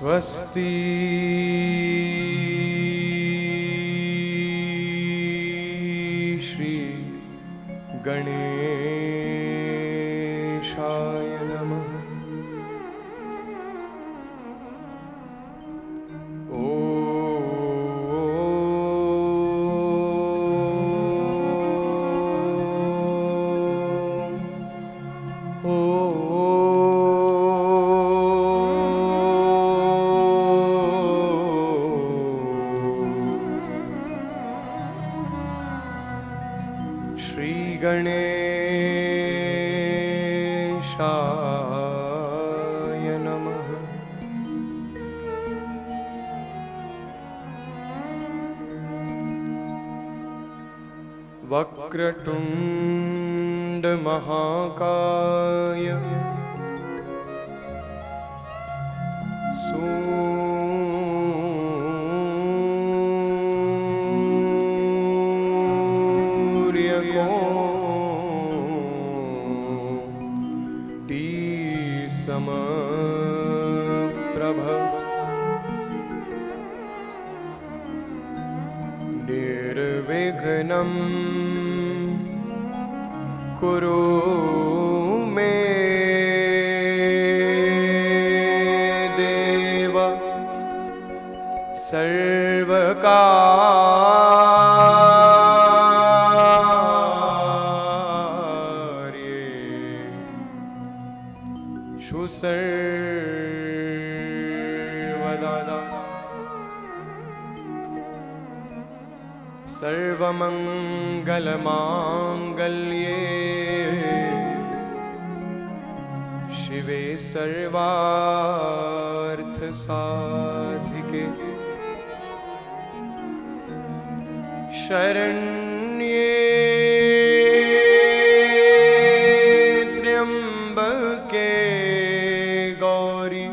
स्वस्ति श्री गणेशाय नमः। श्री गणेशाय नमः। वक्रतुंड महाकाय समप्रभ निर्विघ्नं कुरु मे देव सर्वकार्येषु सर्वदा सर्वमंगलमांगल्ये शिवे सर्वार्थसाधिके शरण्ये त्र्यंबके गौरी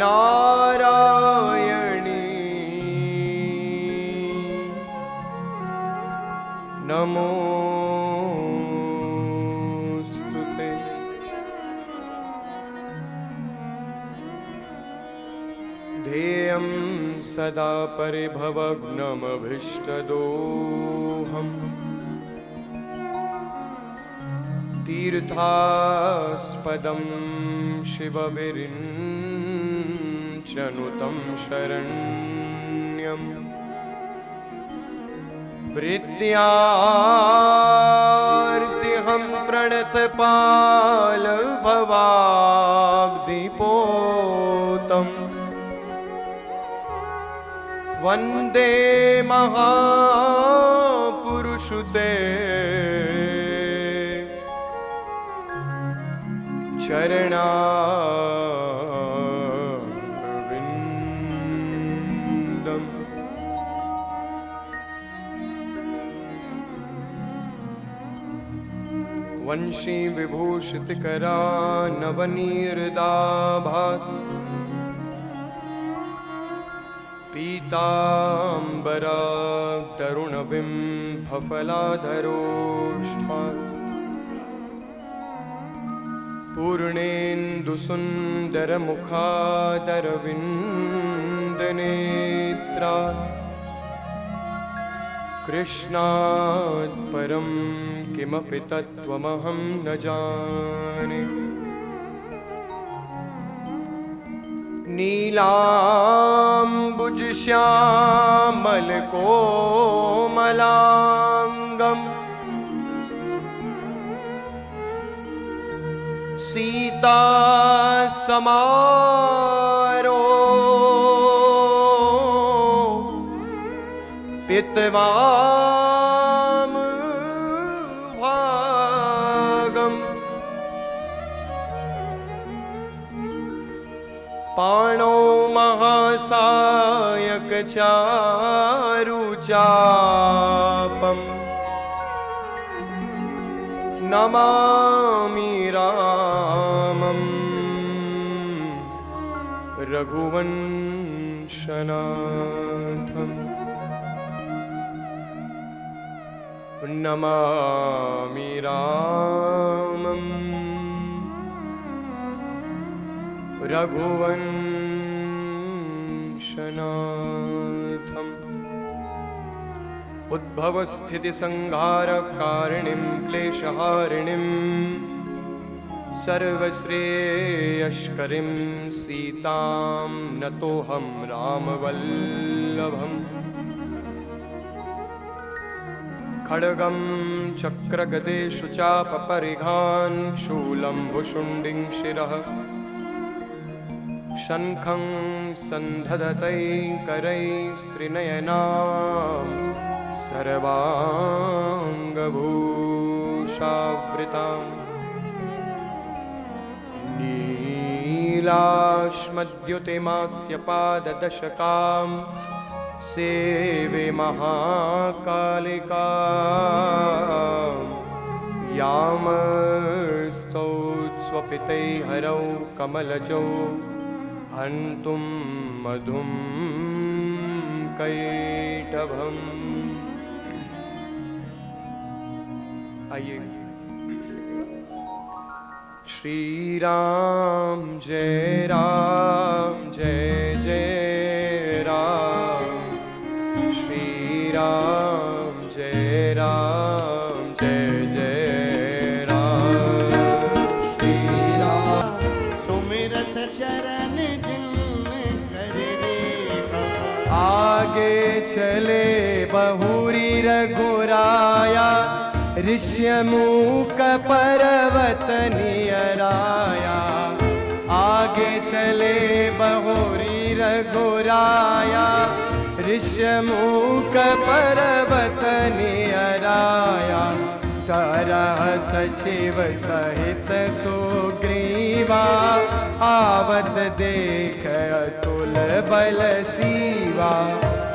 नारायणी नमोस्तुते। ध्येयं सदा परिभवग्नमभीष्टदोहम् तीर्थास्पदं शिवविरिञ्चनुतं शरण्यम् वृत्यार्तिहं प्रणतपालभवाब्धिपोतम् वन्दे महापुरुषुते चरणारविन्दम्। वंशी विभूषितकरा नवनीरदाभात् पीताम्बरा तरुणबिम्फफलाधरोष्ठात् पूर्णेन्दुसुन्दरमुखादरविन्दनेत्रात् कृष्णात् परं किमपि तत्त्वमहं न जाने। नीलाम्बुजश्यामलकोमलाङ्गम् सीता समारोपितवाम भागम् पाणौ महासायकचारुचापम् नमामि रामम् रघुवंशनाथम्। नमामि रामम् रघुवंशनाथम् उद्भवस्थितिसंहारकारिणीं क्लेशहारिणीं सर्वश्रेयस्करीं सीतां नतोऽहं रामवल्लभम् खड्गं चक्रगदेषु चापपरिघान् शूलं भुशुण्डिं शिरः शङ्खं सन्धदतैकरैस्त्रिनयनां सर्वाङ्गभूषावृताम् नीलाश्मद्युतिमास्य पाददशकां सेवे महाकालिका यामस्तौ स्वपितैर्हरौ कमलजौ हन्तुं मधुं कैटभम्। आइए। श्री राम जय जय राम, श्री राम जय जय राम, श्री राम सुमिरत चरण जिन कर रेखा। आगे चले बहुरी रघुराया ऋष्यमूक पर्वत नियराया। आगे चले बहुरी रघुराया ऋष्यमूक पर्वत नियराया। तरह सचिव सहित सुग्रीवा आवत देख अतुल बल सीवा।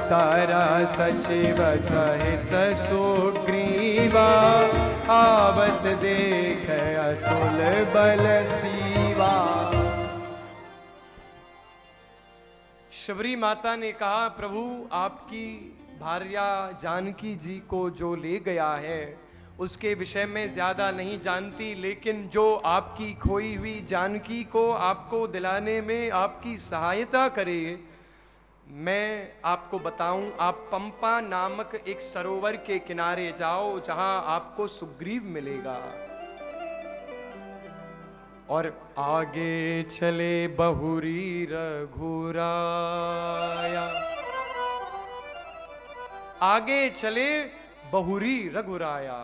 तरह सचिव सहित सुग्रीवा आवत देख अतुल बल सीवा। शबरी माता ने कहा, प्रभु आपकी भार्या जानकी जी को जो ले गया है उसके विषय में ज्यादा नहीं जानती, लेकिन जो आपकी खोई हुई जानकी को आपको दिलाने में आपकी सहायता करे, मैं आपको बताऊं। आप पंपा नामक एक सरोवर के किनारे जाओ जहां आपको सुग्रीव मिलेगा। और आगे चले बहुरी रघुराया। आगे चले बहुरी रघुराया।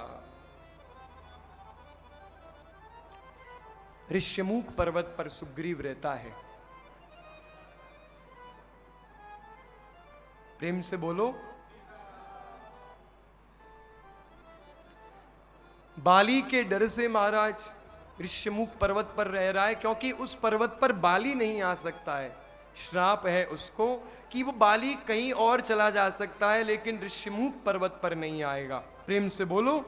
ऋष्यमूक पर्वत पर सुग्रीव रहता है। प्रेम से बोलो। बाली के डर से महाराज ऋष्यमूक पर्वत पर रह रहा है, क्योंकि उस पर्वत पर बाली नहीं आ सकता है। श्राप है उसको कि वो बाली कहीं और चला जा सकता है, लेकिन ऋष्यमूक पर्वत पर नहीं आएगा। प्रेम से बोलो।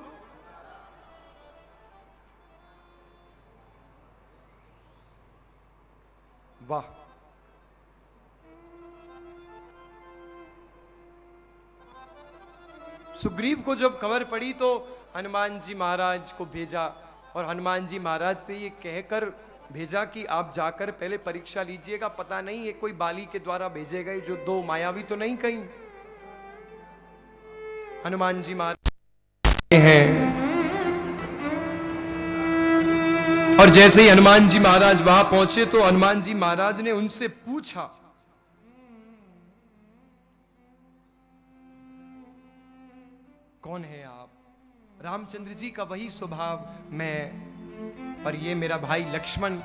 वाह। सुग्रीव को जब खबर पड़ी तो हनुमान जी महाराज को भेजा, और हनुमान जी महाराज से ये कहकर भेजा कि आप जाकर पहले परीक्षा लीजिएगा, पता नहीं ये कोई बाली के द्वारा भेजे गए जो दो मायावी तो नहीं कहीं। हनुमान जी महाराज हैं, और जैसे ही हनुमान जी महाराज वहां पहुंचे तो हनुमान जी महाराज ने उनसे पूछा, कौन है आप? रामचंद्र जी का वही स्वभाव, मैं और ये मेरा भाई लक्ष्मण,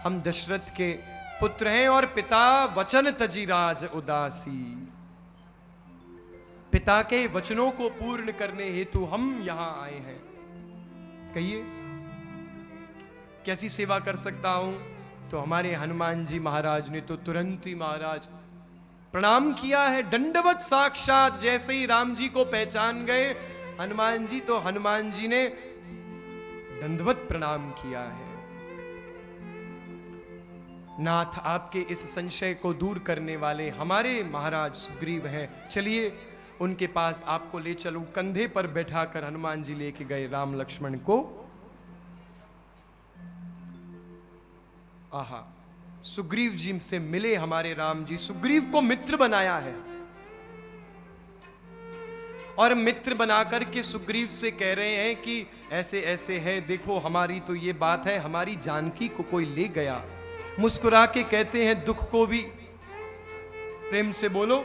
हम दशरथ के पुत्र हैं, और पिता वचन तजी राज उदासी। पिता के वचनों को पूर्ण करने हेतु हम यहां आए हैं। कहिए कैसी सेवा कर सकता हूं? तो हमारे हनुमान जी महाराज ने तो तुरंत ही महाराज प्रणाम किया है, दंडवत साक्षात। जैसे ही राम जी को पहचान गए हनुमान जी, तो हनुमान जी ने दंडवत प्रणाम किया है। नाथ, आपके इस संशय को दूर करने वाले हमारे महाराज सुग्रीव हैं, चलिए उनके पास आपको ले चलूं। कंधे पर बैठाकर हनुमान जी लेके गए राम लक्ष्मण को। आहा, सुग्रीव जी से मिले हमारे राम जी, सुग्रीव को मित्र बनाया है और मित्र बनाकर के सुग्रीव से कह रहे हैं कि ऐसे ऐसे है, देखो हमारी तो ये बात है, हमारी जानकी को कोई ले गया। मुस्कुरा के कहते हैं दुख को भी, प्रेम से बोलो,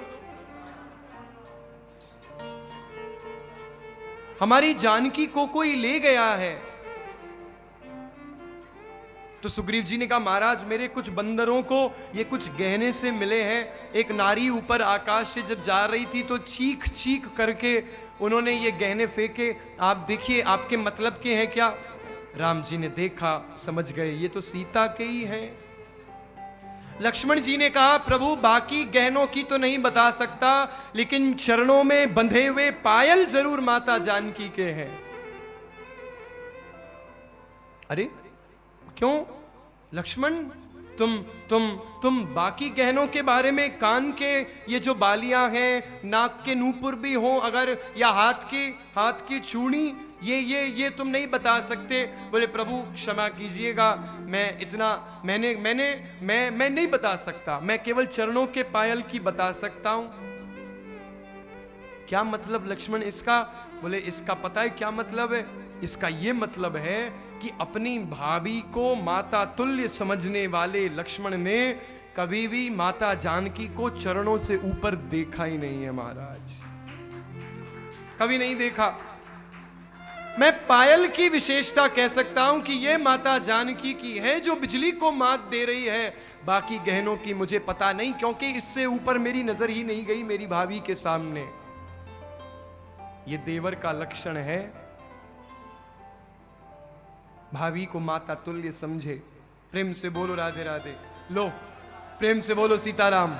हमारी जानकी को कोई ले गया है। तो सुग्रीव जी ने कहा महाराज मेरे कुछ बंदरों को ये कुछ गहने से मिले हैं। एक नारी ऊपर आकाश से जब जा रही थी तो चीख चीख करके उन्होंने ये गहने फेंके, आप देखिए आपके मतलब के हैं क्या? राम जी ने देखा, समझ गए ये तो सीता के ही हैं। लक्ष्मण जी ने कहा प्रभु बाकी गहनों की तो नहीं बता सकता, लेकिन चरणों में बंधे हुए पायल जरूर माता जानकी के हैं। अरे क्यों लक्ष्मण, तुम बाकी गहनों के बारे में, कान के ये जो बालियां हैं, नाक के नूपुर भी हो अगर, या हाथ की चूड़ी, ये तुम नहीं बता सकते। बोले प्रभु क्षमा कीजिएगा, मैं नहीं बता सकता, मैं केवल चरणों के पायल की बता सकता हूं। क्या मतलब लक्ष्मण इसका? बोले इसका पता है क्या मतलब है? इसका ये मतलब है कि अपनी भाभी को माता तुल्य समझने वाले लक्ष्मण ने कभी भी माता जानकी को चरणों से ऊपर देखा ही नहीं है महाराज, कभी नहीं देखा। मैं पायल की विशेषता कह सकता हूं कि यह माता जानकी की है जो बिजली को मात दे रही है, बाकी गहनों की मुझे पता नहीं, क्योंकि इससे ऊपर मेरी नजर ही नहीं गई मेरी भाभी के सामने। यह देवर का लक्षण है, भाभी को माता तुल्य समझे। प्रेम से बोलो राधे राधे, लो प्रेम से बोलो सीताराम।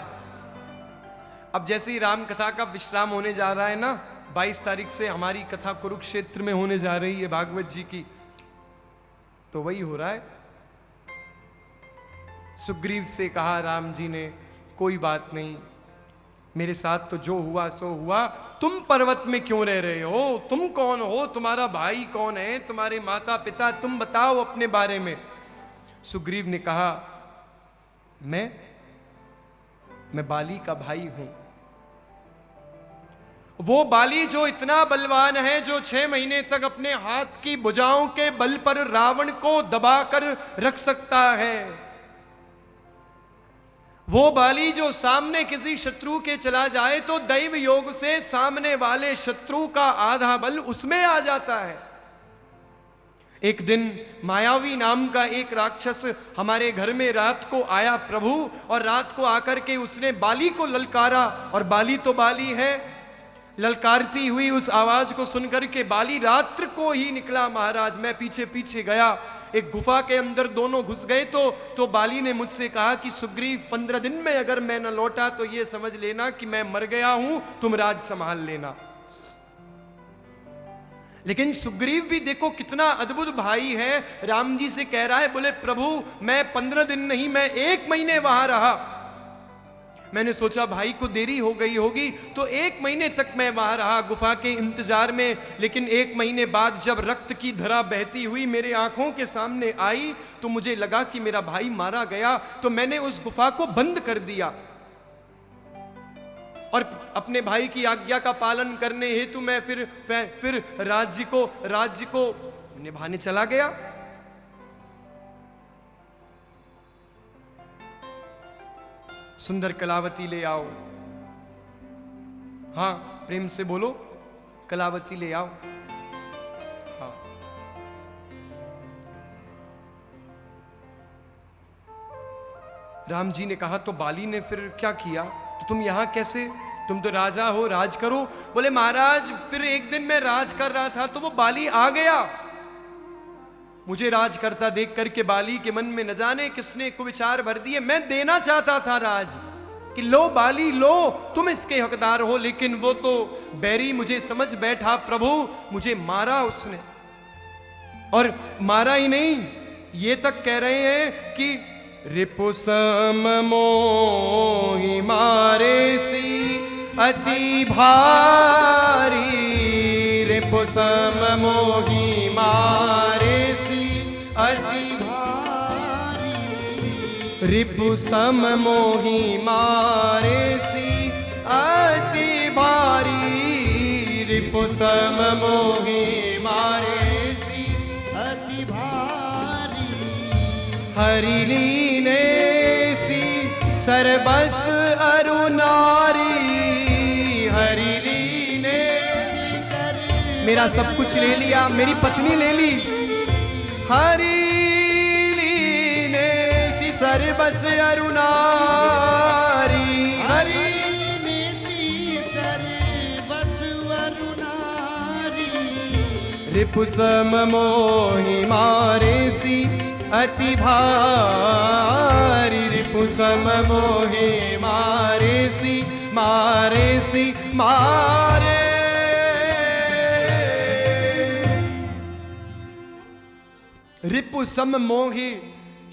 अब जैसे ही राम कथा का विश्राम होने जा रहा है ना, 22 तारीख से हमारी कथा कुरुक्षेत्र में होने जा रही है भागवत जी की, तो वही हो रहा है। सुग्रीव से कहा राम जी ने कोई बात नहीं, मेरे साथ तो जो हुआ सो हुआ, तुम पर्वत में क्यों रह रहे हो? तुम कौन हो? तुम्हारा भाई कौन है? तुम्हारे माता पिता, तुम बताओ अपने बारे में। सुग्रीव ने कहा मैं बाली का भाई हूं। वो बाली जो इतना बलवान है, जो 6 महीने तक अपने हाथ की भुजाओं के बल पर रावण को दबाकर रख सकता है। वो बाली जो सामने किसी शत्रु के चला जाए तो दैव योग से सामने वाले शत्रु का आधा बल उसमें आ जाता है। एक दिन मायावी नाम का एक राक्षस हमारे घर में रात को आया प्रभु, और रात को आकर के उसने बाली को ललकारा, और बाली तो बाली है, ललकारती हुई उस आवाज को सुनकर के बाली रात्र को ही निकला महाराज। मैं पीछे पीछे गया, एक गुफा के अंदर दोनों घुस गए तो बाली ने मुझसे कहा कि सुग्रीव 15 दिन में अगर मैं न लौटा तो ये समझ लेना कि मैं मर गया हूं, तुम राज संभाल लेना। लेकिन सुग्रीव भी देखो कितना अद्भुत भाई है, राम जी से कह रहा है, बोले प्रभु मैं 15 दिन नहीं, मैं 1 महीने वहां रहा। मैंने सोचा भाई को देरी हो गई होगी, तो 1 महीने तक मैं वहां रहा गुफा के इंतजार में। लेकिन 1 महीने बाद जब रक्त की धारा बहती हुई मेरे आंखों के सामने आई तो मुझे लगा कि मेरा भाई मारा गया, तो मैंने उस गुफा को बंद कर दिया और अपने भाई की आज्ञा का पालन करने हेतु मैं फिर राज्य को निभाने चला गया। सुंदर कलावती ले आओ। हाँ प्रेम से बोलो, कलावती ले आओ। हाँ राम जी ने कहा तो बाली ने फिर क्या किया? तो तुम यहां कैसे? तुम तो राजा हो, राज करो। बोले महाराज फिर एक दिन मैं राज कर रहा था तो वो बाली आ गया। मुझे राज करता देख करके बाली के मन में न जाने किसने कुविचार भर दिए। मैं देना चाहता था राज कि लो बाली लो, तुम इसके हकदार हो, लेकिन वो तो बैरी मुझे समझ बैठा प्रभु, मुझे मारा उसने। और मारा ही नहीं, ये तक कह रहे हैं कि रिपुसम मोहि मारे सी अति भारी, रिपुसम मोहि मारे सी अति भारी, रिपु सम मोहि मारे सी अति भारी, रिपु सम मोहि मारे सी अति भारी। हरि लीने सी सर्वस अरु नारी, हरि लीने मेरा सब कुछ ले लिया, मेरी पत्नी ले ली। हरि लीने सी सर्वस अरु नारी, हरि लीने सी सर्वस अरु नारी। रिपु सम मोहि मारे सी अति भारी, रिपु सम मोहि मारे सी मारे। रिपु सम मोहि,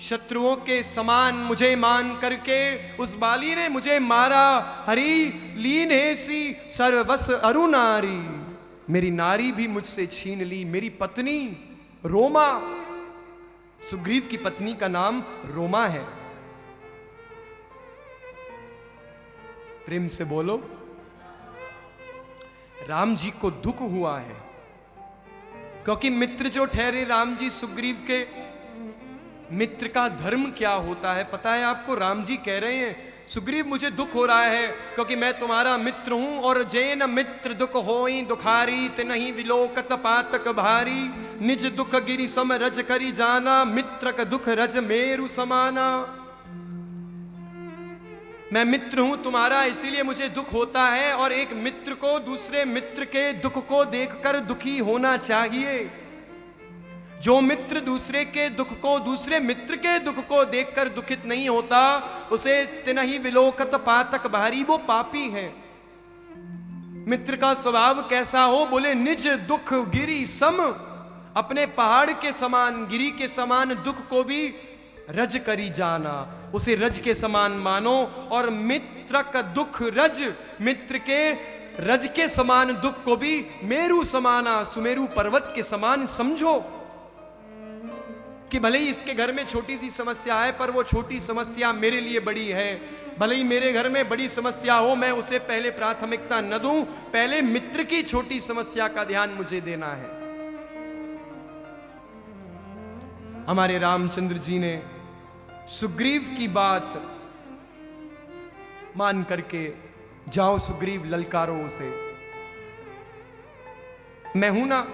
शत्रुओं के समान मुझे मान करके उस बाली ने मुझे मारा। हरि लीने सी सर्वस अरु नारी, मेरी नारी भी मुझसे छीन ली, मेरी पत्नी रोमा। सुग्रीव की पत्नी का नाम रोमा है। प्रेम से बोलो। राम जी को दुख हुआ है क्योंकि मित्र जो ठहरे राम जी सुग्रीव के, मित्र का धर्म क्या होता है पता है आपको? राम जी कह रहे हैं सुग्रीव मुझे दुख हो रहा है क्योंकि मैं तुम्हारा मित्र हूं, और जैन मित्र दुख होई दुखारी, तिनहि विलोकत पातक भारी, निज दुख गिरि सम रज करी जाना, मित्र का दुख रज मेरु समाना। मैं मित्र हूं तुम्हारा, इसीलिए मुझे दुख होता है, और एक मित्र को दूसरे मित्र के दुख को देखकर दुखी होना चाहिए। जो मित्र दूसरे के दुख को, दूसरे मित्र के दुख को देखकर दुखित नहीं होता, उसे तिनहि विलोकत पातक भारी, वो पापी है। मित्र का स्वभाव कैसा हो? बोले निज दुख गिरि सम, अपने पहाड़ के समान, गिरी के समान दुख को भी रज करी जाना, उसे रज के समान मानो। और मित्र का दुख रज, मित्र के रज के समान दुख को भी मेरु समाना, सुमेरु पर्वत के समान समझो। कि भले ही इसके घर में छोटी सी समस्या है, पर वो छोटी समस्या मेरे लिए बड़ी है। भले ही मेरे घर में बड़ी समस्या हो, मैं उसे पहले प्राथमिकता न दूं, पहले मित्र की छोटी समस्या का ध्यान मुझे देना है। हमारे रामचंद्र जी ने सुग्रीव की बात मान करके, जाओ सुग्रीव ललकारो उसे, मैं हूं ना।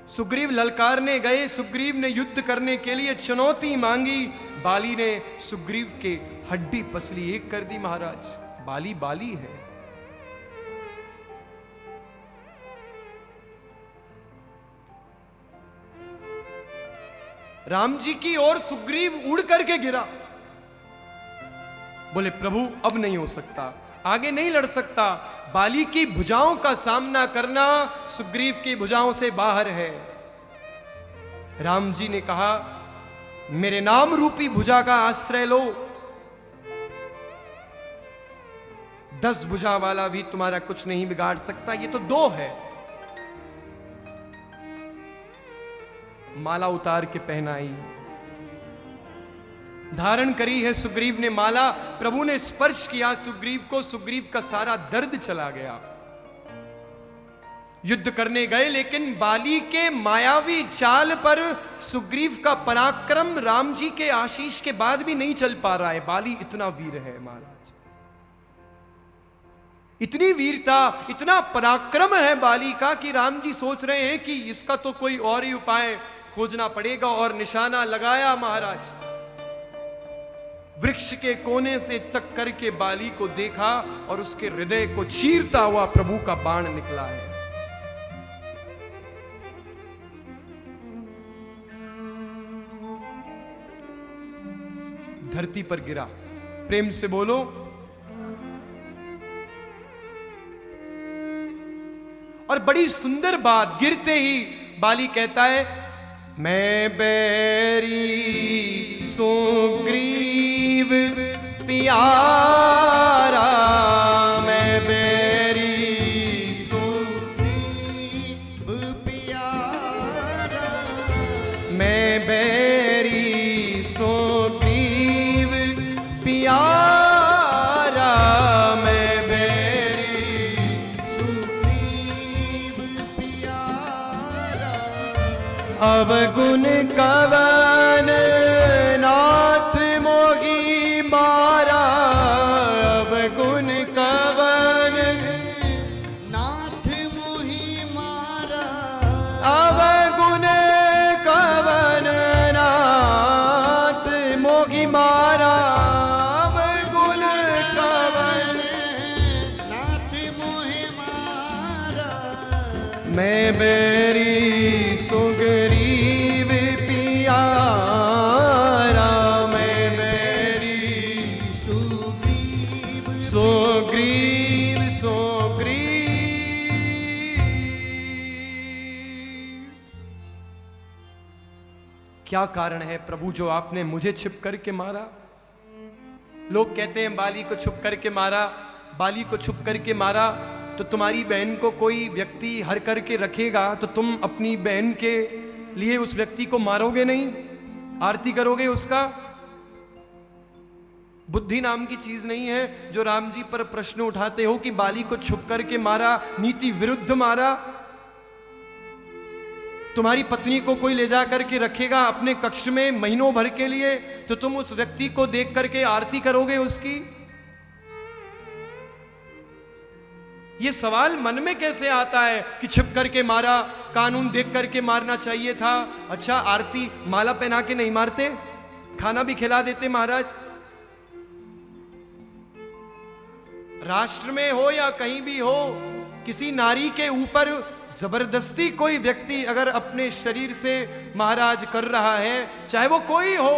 सुग्रीव ललकारने गए, सुग्रीव ने युद्ध करने के लिए चुनौती मांगी। बाली ने सुग्रीव के हड्डी पसली एक कर दी। महाराज बाली बाली है। राम जी की ओर सुग्रीव उड़ करके गिरा। बोले प्रभु अब नहीं हो सकता, आगे नहीं लड़ सकता। बाली की भुजाओं का सामना करना सुग्रीव की भुजाओं से बाहर है। राम जी ने कहा मेरे नाम रूपी भुजा का आश्रय लो, 10 भुजा वाला भी तुम्हारा कुछ नहीं बिगाड़ सकता, ये तो 2 है। माला उतार के पहनाई, धारण करी है सुग्रीव ने माला। प्रभु ने स्पर्श किया सुग्रीव को, सुग्रीव का सारा दर्द चला गया। युद्ध करने गए, लेकिन बाली के मायावी चाल पर सुग्रीव का पराक्रम राम जी के आशीष के बाद भी नहीं चल पा रहा है। बाली इतना वीर है महाराज, इतनी वीरता, इतना पराक्रम है बाली का कि राम जी सोच रहे हैं कि इसका तो कोई और ही उपाय खोजना पड़ेगा। और निशाना लगाया महाराज, वृक्ष के कोने से तक करके बाली को देखा और उसके हृदय को चीरता हुआ प्रभु का बाण निकला है। धरती पर गिरा। प्रेम से बोलो। और बड़ी सुंदर बात, गिरते ही बाली कहता है मैं बैरी सुग्रीव प्यारा, मैं बैरी सुग्रीव प्यारा, मैं बैरी सुग्रीव अवगुण कवन नाथ मोही मारा, अवगुण कवन नाथ मोहि मारा, अवगुण कवन नाथ मोही मारा, अवगुण कवन नाथ मोहि मारा। मैं बेरी सुग्रीव पियारा, मैं बेरी सुग्रीव सुग्रीव सुग्रीव। क्या कारण है प्रभु जो आपने मुझे छिप करके मारा? लोग कहते हैं बाली को छुप करके मारा, बाली को छुप करके मारा। तो तुम्हारी बहन को कोई व्यक्ति हर करके रखेगा तो तुम अपनी बहन के लिए उस व्यक्ति को मारोगे नहीं, आरती करोगे उसका? बुद्धि नाम की चीज नहीं है जो राम जी पर प्रश्न उठाते हो कि बाली को छुप करके मारा, नीति विरुद्ध मारा। तुम्हारी पत्नी को कोई ले जा करके रखेगा अपने कक्ष में महीनों भर के लिए, तो तुम उस व्यक्ति को देख करके आरती करोगे उसकी? ये सवाल मन में कैसे आता है कि छिप करके मारा, कानून देख करके मारना चाहिए था। अच्छा, आरती माला पहना के नहीं मारते, खाना भी खिला देते महाराज। राष्ट्र में हो या कहीं भी हो, किसी नारी के ऊपर जबरदस्ती कोई व्यक्ति अगर अपने शरीर से महाराज कर रहा है, चाहे वो कोई हो,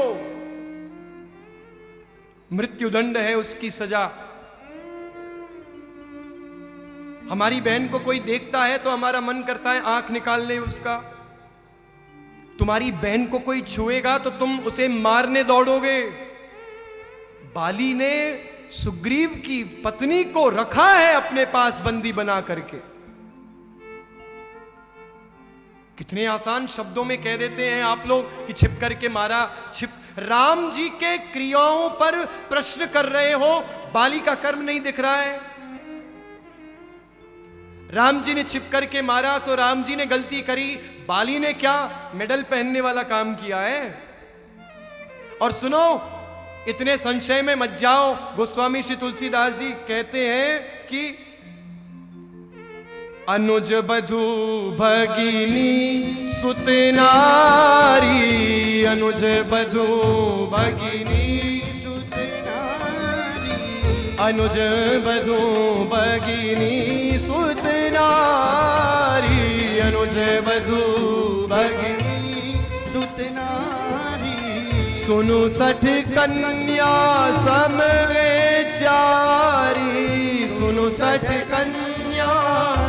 मृत्युदंड है उसकी सजा। हमारी बहन को कोई देखता है तो हमारा मन करता है आंख निकाल ले उसका। तुम्हारी बहन को कोई छुएगा तो तुम उसे मारने दौड़ोगे। बाली ने सुग्रीव की पत्नी को रखा है अपने पास बंदी बना करके। कितने आसान शब्दों में कह देते हैं आप लोग कि छिप करके मारा। छिप, राम जी के क्रियाओं पर प्रश्न कर रहे हो, बाली का कर्म नहीं दिख रहा है। राम जी ने छिप करके मारा तो राम जी ने गलती करी, बाली ने क्या मेडल पहनने वाला काम किया है? और सुनो, इतने संशय में मत जाओ। गोस्वामी श्री तुलसीदास जी कहते हैं कि अनुज बधू भगिनी सुत नारी, अनुज बधू भगिनी सुत नारी, अनुज बधू भगिनी सुत नारी, अनुज बधू भगिनी सुत नारी। सुनु सठ कन्या सम चारी, सुनु सठ कन्या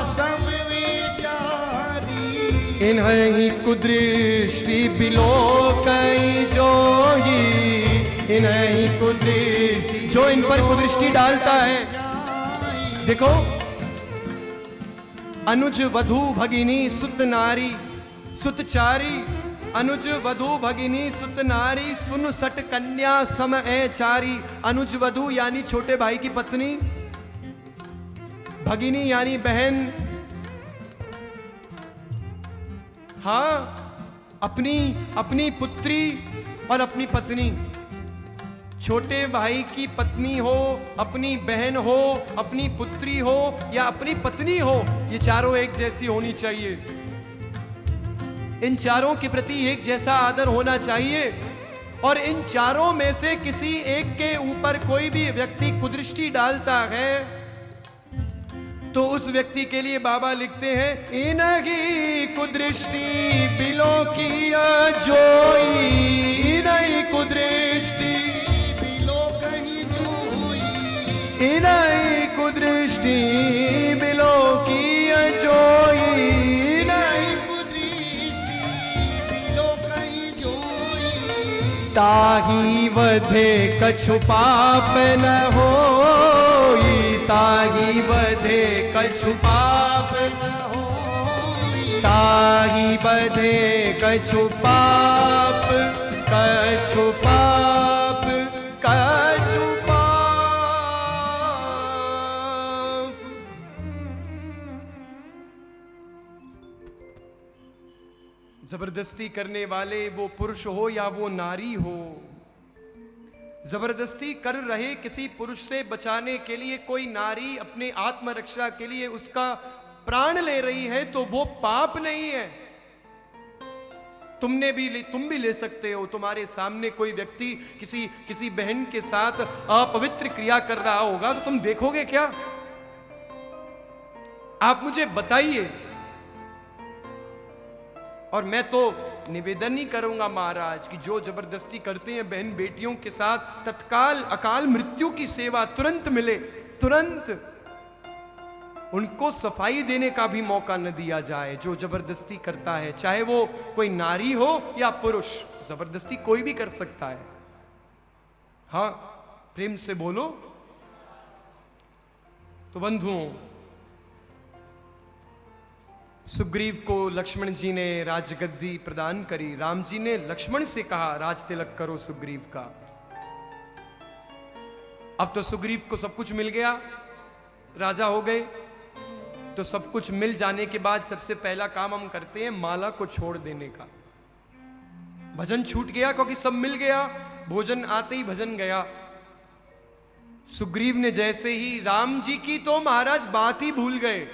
सब विचारी। इन्हीं कुदृष्टि बिलो कई जोही, इन्हीं कुदृष्टि, जो इन पर कुदृष्टि डालता है। देखो, अनुज वधू भगिनी सुत नारी सुतचारी, अनुज वधू भगिनी सुत नारी, सुन सट कन्या सम चारी। अनुज वधू यानी छोटे भाई की पत्नी, भगिनी यानी बहन। हाँ, अपनी पुत्री और अपनी पत्नी। छोटे भाई की पत्नी हो, अपनी बहन हो, अपनी पुत्री हो या अपनी पत्नी हो, ये चारों एक जैसी होनी चाहिए। इन चारों के प्रति एक जैसा आदर होना चाहिए। और इन चारों में से किसी एक के ऊपर कोई भी व्यक्ति कुदृष्टि डालता है तो उस व्यक्ति के लिए बाबा लिखते हैं, इनकी कुदृष्टि बिलो की जोई, इनकी कुदृष्टि बिलो कहीं जोई, इनकी कुदृष्टि बिलो की जोई, इनकी कुदृष्टि बिलो कहीं जोई। ताही वधे कछु पाप न होई, ताही वधे कछु पाप न होई, ताही बधे कछु पाप, कछु पाप, कछु पाप। जबरदस्ती करने वाले वो पुरुष हो या वो नारी हो, जबरदस्ती कर रहे किसी पुरुष से बचाने के लिए कोई नारी अपने आत्मरक्षा के लिए उसका प्राण ले रही है तो वो पाप नहीं है। तुम भी ले सकते हो। तुम्हारे सामने कोई व्यक्ति किसी बहन के साथ अपवित्र क्रिया कर रहा होगा तो तुम देखोगे क्या? आप मुझे बताइए। और मैं तो निवेदन ही करूंगा महाराज कि जो जबरदस्ती करते हैं बहन बेटियों के साथ, तत्काल अकाल मृत्यु की सेवा तुरंत मिले, तुरंत उनको सफाई देने का भी मौका न दिया जाए। जो जबरदस्ती करता है, चाहे वो कोई नारी हो या पुरुष, जबरदस्ती कोई भी कर सकता है। हाँ, प्रेम से बोलो। तो बंधुओं, सुग्रीव को लक्ष्मण जी ने राजगद्दी प्रदान करी। राम जी ने लक्ष्मण से कहा, राज तिलक करो सुग्रीव का। अब तो सुग्रीव को सब कुछ मिल गया, राजा हो गए। तो सब कुछ मिल जाने के बाद सबसे पहला काम हम करते हैं माला को छोड़ देने का। भजन छूट गया क्योंकि सब मिल गया, भोजन आते ही भजन गया। सुग्रीव ने जैसे ही राम जी की तो महाराज बात ही भूल गए।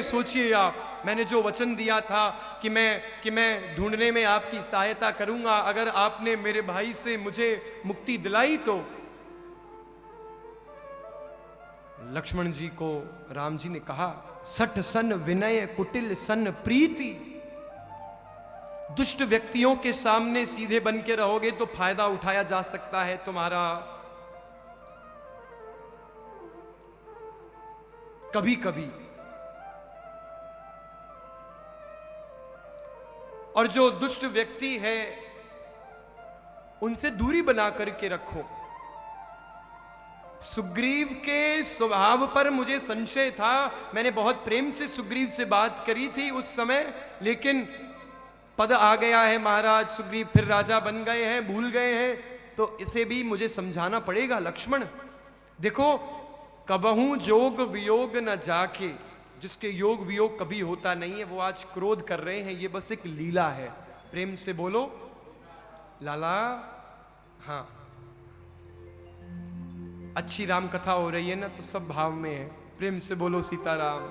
सोचिए आप, मैंने जो वचन दिया था कि मैं ढूंढने में आपकी सहायता करूंगा, अगर आपने मेरे भाई से मुझे मुक्ति दिलाई तो। लक्ष्मण जी को राम जी ने कहा, सठ सन विनय कुटिल सन प्रीति। दुष्ट व्यक्तियों के सामने सीधे बन के रहोगे तो फायदा उठाया जा सकता है तुम्हारा। कभी कभी और जो दुष्ट व्यक्ति है उनसे दूरी बना करके रखो। सुग्रीव के स्वभाव पर मुझे संशय था। मैंने बहुत प्रेम से सुग्रीव से बात करी थी उस समय, लेकिन पद आ गया है महाराज, सुग्रीव फिर राजा बन गए हैं, भूल गए हैं, तो इसे भी मुझे समझाना पड़ेगा। लक्ष्मण देखो, कबहू जोग वियोग न जाके, जिसके योग वियोग कभी होता नहीं है, वो आज क्रोध कर रहे हैं, ये बस एक लीला है। प्रेम से बोलो लाला। हाँ, अच्छी राम कथा हो रही है ना, तो सब भाव में है। प्रेम से बोलो सीताराम।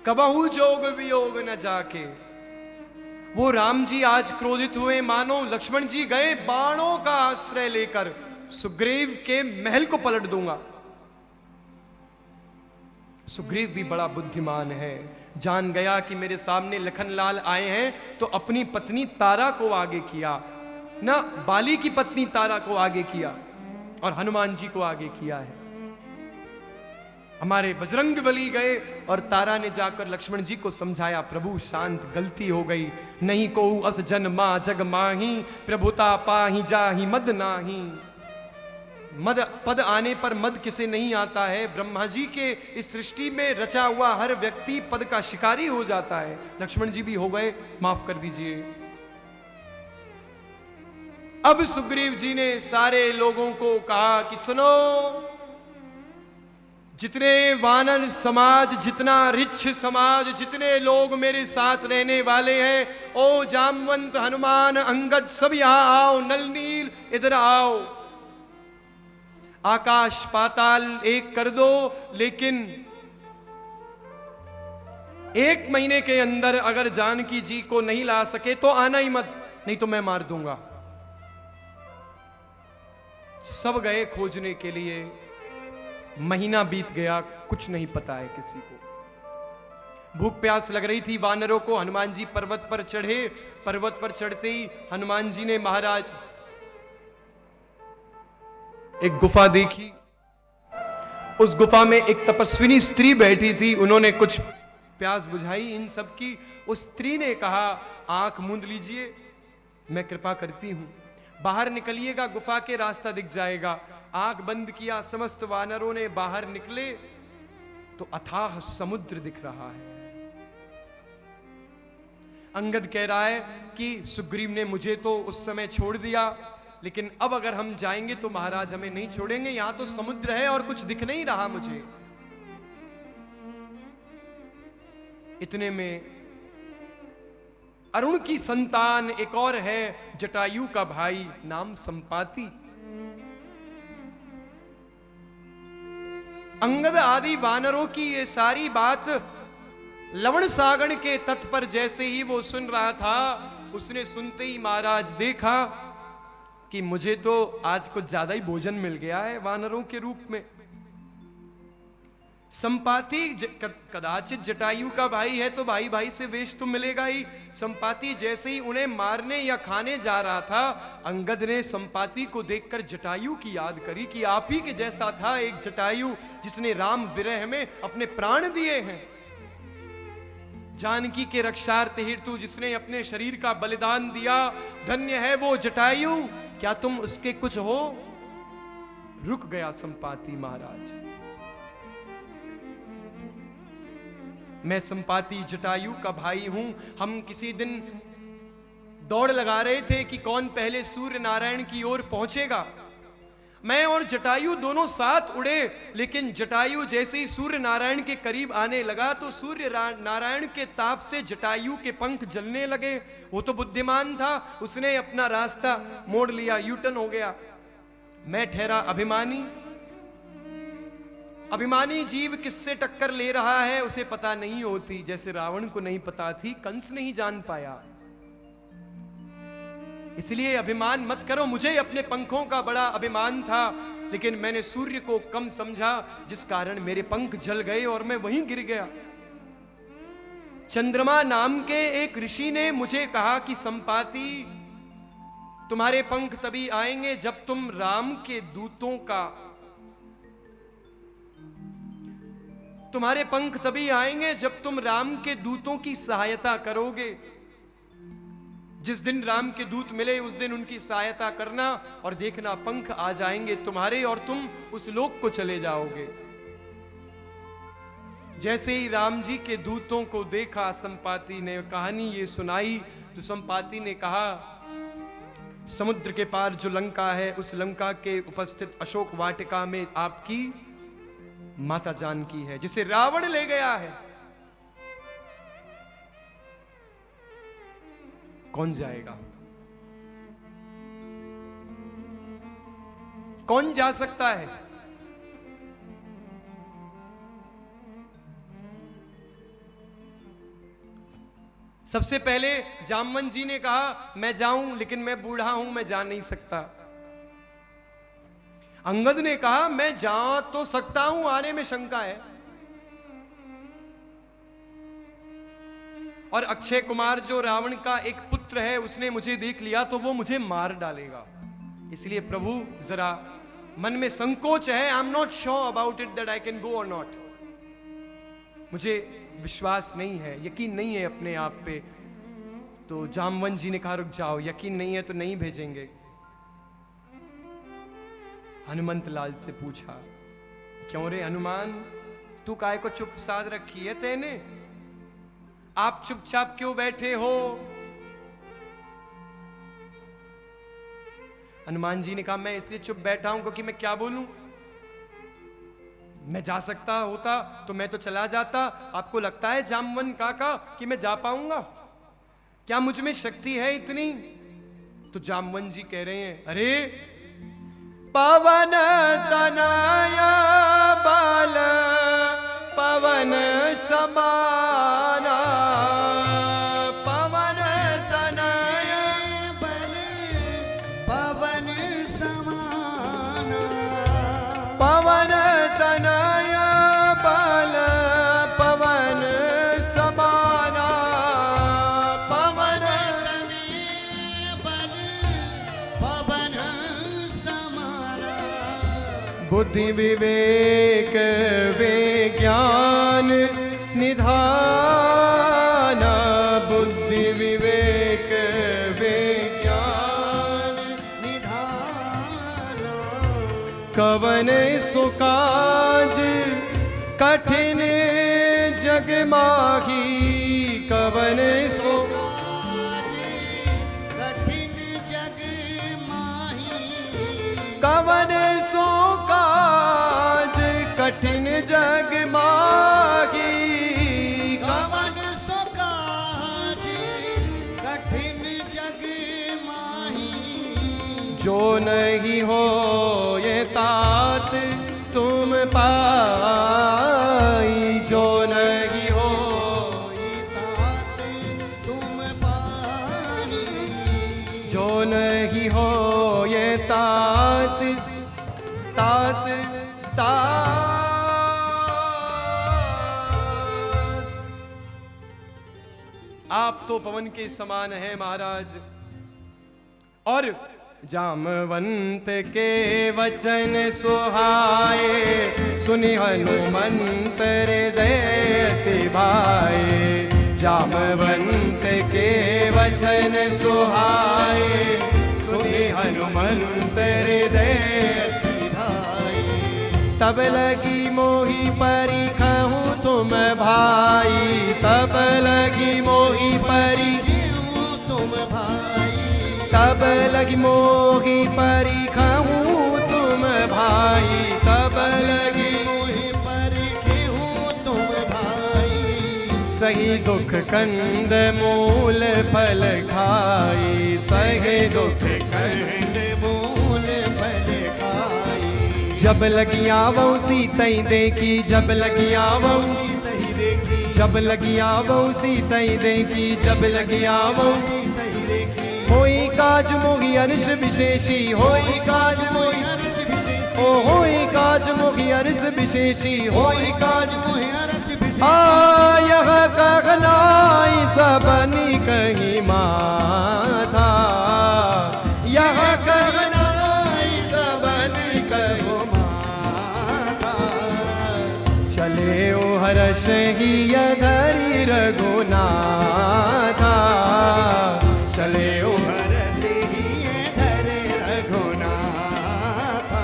कबहू जोग वियोग न जाके, वो राम जी आज क्रोधित हुए, मानो लक्ष्मण जी गए बाणों का आश्रय लेकर सुग्रीव के महल को पलट दूंगा। सुग्रीव भी बड़ा बुद्धिमान है, जान गया कि मेरे सामने लखनलाल आए हैं तो अपनी पत्नी तारा को आगे किया, ना बाली की पत्नी तारा को आगे किया और हनुमान जी को आगे किया है। हमारे बजरंग बली गए और तारा ने जाकर लक्ष्मण जी को समझाया, प्रभु शांत, गलती हो गई, नहीं को अस जन मा जग माही, प्रभुता पाही जाही मद नाही। मद पद आने पर मद किसे नहीं आता है? ब्रह्मा जी के इस सृष्टि में रचा हुआ हर व्यक्ति पद का शिकारी हो जाता है। लक्ष्मण जी भी हो गए, माफ कर दीजिए। अब सुग्रीव जी ने सारे लोगों को कहा कि सुनो, जितने वानर समाज, जितना रिच्छ समाज, जितने लोग मेरे साथ रहने वाले हैं, ओ जामवंत, हनुमान, अंगद, सब यहां आओ। नल नील इधर आओ। आकाश पाताल एक कर दो, लेकिन 1 महीने के अंदर अगर जानकी जी को नहीं ला सके तो आना ही मत, नहीं तो मैं मार दूंगा। सब गए खोजने के लिए। महीना बीत गया, कुछ नहीं पता है किसी को। भूख प्यास लग रही थी वानरों को। हनुमान जी पर्वत पर चढ़े। पर्वत पर चढ़ते ही हनुमान जी ने महाराज एक गुफा देखी। उस गुफा में एक तपस्विनी स्त्री बैठी थी। उन्होंने कुछ प्यास बुझाई इन सब की। उस स्त्री ने कहा, आंख मूंद लीजिए, मैं कृपा करती हूं, बाहर निकलिएगा, गुफा के रास्ता दिख जाएगा। आंख बंद किया, समस्त वानरों ने बाहर निकले तो अथाह समुद्र दिख रहा है। अंगद कह रहा है कि सुग्रीव ने मुझे तो उस समय छोड़ दिया, लेकिन अब अगर हम जाएंगे तो महाराज हमें नहीं छोड़ेंगे, यहां तो समुद्र है और कुछ दिख नहीं रहा मुझे। इतने में अरुण की संतान एक और है, जटायु का भाई, नाम संपाति। अंगद आदि वानरों की ये सारी बात लवण सागर के तट पर जैसे ही वो सुन रहा था, उसने सुनते ही महाराज देखा कि मुझे तो आज कुछ ज्यादा ही भोजन मिल गया है वानरों के रूप में। संपाति कदाचित जटायु का भाई है तो भाई भाई से वेश तो मिलेगा ही। संपाति जैसे ही उन्हें मारने या खाने जा रहा था, अंगद ने संपाति को देखकर जटायु की याद करी कि आप ही के जैसा था एक जटायु जिसने राम विरह में अपने प्राण दिए हैं, जानकी के रक्षार्थ हेतु जिसने अपने शरीर का बलिदान दिया। धन्य है वो जटायु, क्या तुम उसके कुछ हो? रुक गया संपाति महाराज। मैं संपाति जटायु का भाई हूं। हम किसी दिन दौड़ लगा रहे थे कि कौन पहले सूर्य नारायण की ओर पहुंचेगा। मैं और जटायु दोनों साथ उड़े, लेकिन जटायु जैसे ही सूर्य नारायण के करीब आने लगा तो सूर्य नारायण के ताप से जटायु के पंख जलने लगे। वो तो बुद्धिमान था, उसने अपना रास्ता मोड़ लिया, यूटर्न हो गया। मैं ठहरा अभिमानी। अभिमानी जीव किससे टक्कर ले रहा है उसे पता नहीं होती, जैसे रावण को नहीं पता थी, कंस नहीं जान पाया। इसलिए अभिमान मत करो। मुझे अपने पंखों का बड़ा अभिमान था, लेकिन मैंने सूर्य को कम समझा, जिस कारण मेरे पंख जल गए और मैं वहीं गिर गया। चंद्रमा नाम के एक ऋषि ने मुझे कहा कि संपाति, तुम्हारे पंख तभी आएंगे जब तुम राम के दूतों का, तुम्हारे पंख तभी आएंगे जब तुम राम के दूतों की सहायता करोगे। जिस दिन राम के दूत मिले उस दिन उनकी सहायता करना और देखना पंख आ जाएंगे तुम्हारे और तुम उस लोक को चले जाओगे। जैसे ही राम जी के दूतों को देखा, संपाति ने कहानी ये सुनाई, तो संपाति ने कहा, समुद्र के पार जो लंका है उस लंका के उपस्थित अशोक वाटिका में आपकी माता जानकी है, जिसे रावण ले गया है। कौन जाएगा? कौन जा सकता है? सबसे पहले जामवन जी ने कहा मैं जाऊं, लेकिन मैं बूढ़ा हूं, मैं जा नहीं सकता। अंगद ने कहा मैं जा तो सकता हूं, आने में शंका है। और अक्षय कुमार जो रावण का एक पुत्र है, उसने मुझे देख लिया तो वो मुझे मार डालेगा। इसलिए प्रभु जरा मन में संकोच है। I am not sure about it that I can go और नॉट। मुझे विश्वास नहीं है, यकीन नहीं है अपने आप पे। तो जामवन जी ने कहा रुक जाओ, यकीन नहीं है तो नहीं भेजेंगे। हनुमंत लाल से पूछा, क्यों रे हनुमान, तू काय को चुप साध रखी है तेने? आप चुपचाप क्यों बैठे हो? हनुमान जी ने कहा मैं इसलिए चुप बैठा हूं क्योंकि मैं क्या बोलूं। मैं जा सकता होता तो मैं तो चला जाता। आपको लगता है जामवन काका कि मैं जा पाऊंगा? क्या मुझ में शक्ति है इतनी? तो जामवन जी कह रहे हैं, अरे पवन तनया बाल पवन समाना, पवन तनया बल पवन समाना, पवन तनया बल पवन समाना, पवन तनय बल पवन समाना, बुद्धि विवेक विज्ञान निधान, बुद्धि विवेक विज्ञान निधान, कवन सुकाज कठिन जग माही, कवन सु काज कठिन जग माही, कवन सो काज कठिन जग माही, कवन सो काज कठिन जग माही, जो नहीं हो ये तात तुम पाई, जो नहीं हो ये तात तुम पाई, जो नहीं हो ये तात तात तात। आप तो पवन के समान हैं महाराज, और जामवंत के वचन सुहाए, सुनि हनुमंत हृदय भाए, जामवंत के वचन सुहाए, सुनि हनुमंत हृदय भाई, तब लगी मोही परिखहूँ तुम भाई, तब लगी मोही परी क्यों तुम भाई, तब लगी मोही परिखहूँ तुम भाई, तब लगी मोहि पर क्यों तुम भाई, सही दुख कंद मूल फल खाई, सही दुख कंद मूल फल खाई, जब लगी आवो सीतई देखी, जब लगी आवो सही देखी, जब लगी आवो सीतई देखी, जब लगी आवो सही देखी, होई काज मोहि हर्ष विशेषी, होई काज मोहि हर्ष विशेष, ओ होई काज मोहि हर्ष विशेषी, होई काज मोहि हर्ष विशेष, यह कहनाई सबनी कही माथा, यह कहनाई सबनी कहो माता, चले ओ हर्ष ही धरि रघुनाथा, चले ओ हर्ष ही धरे रघुनाथा।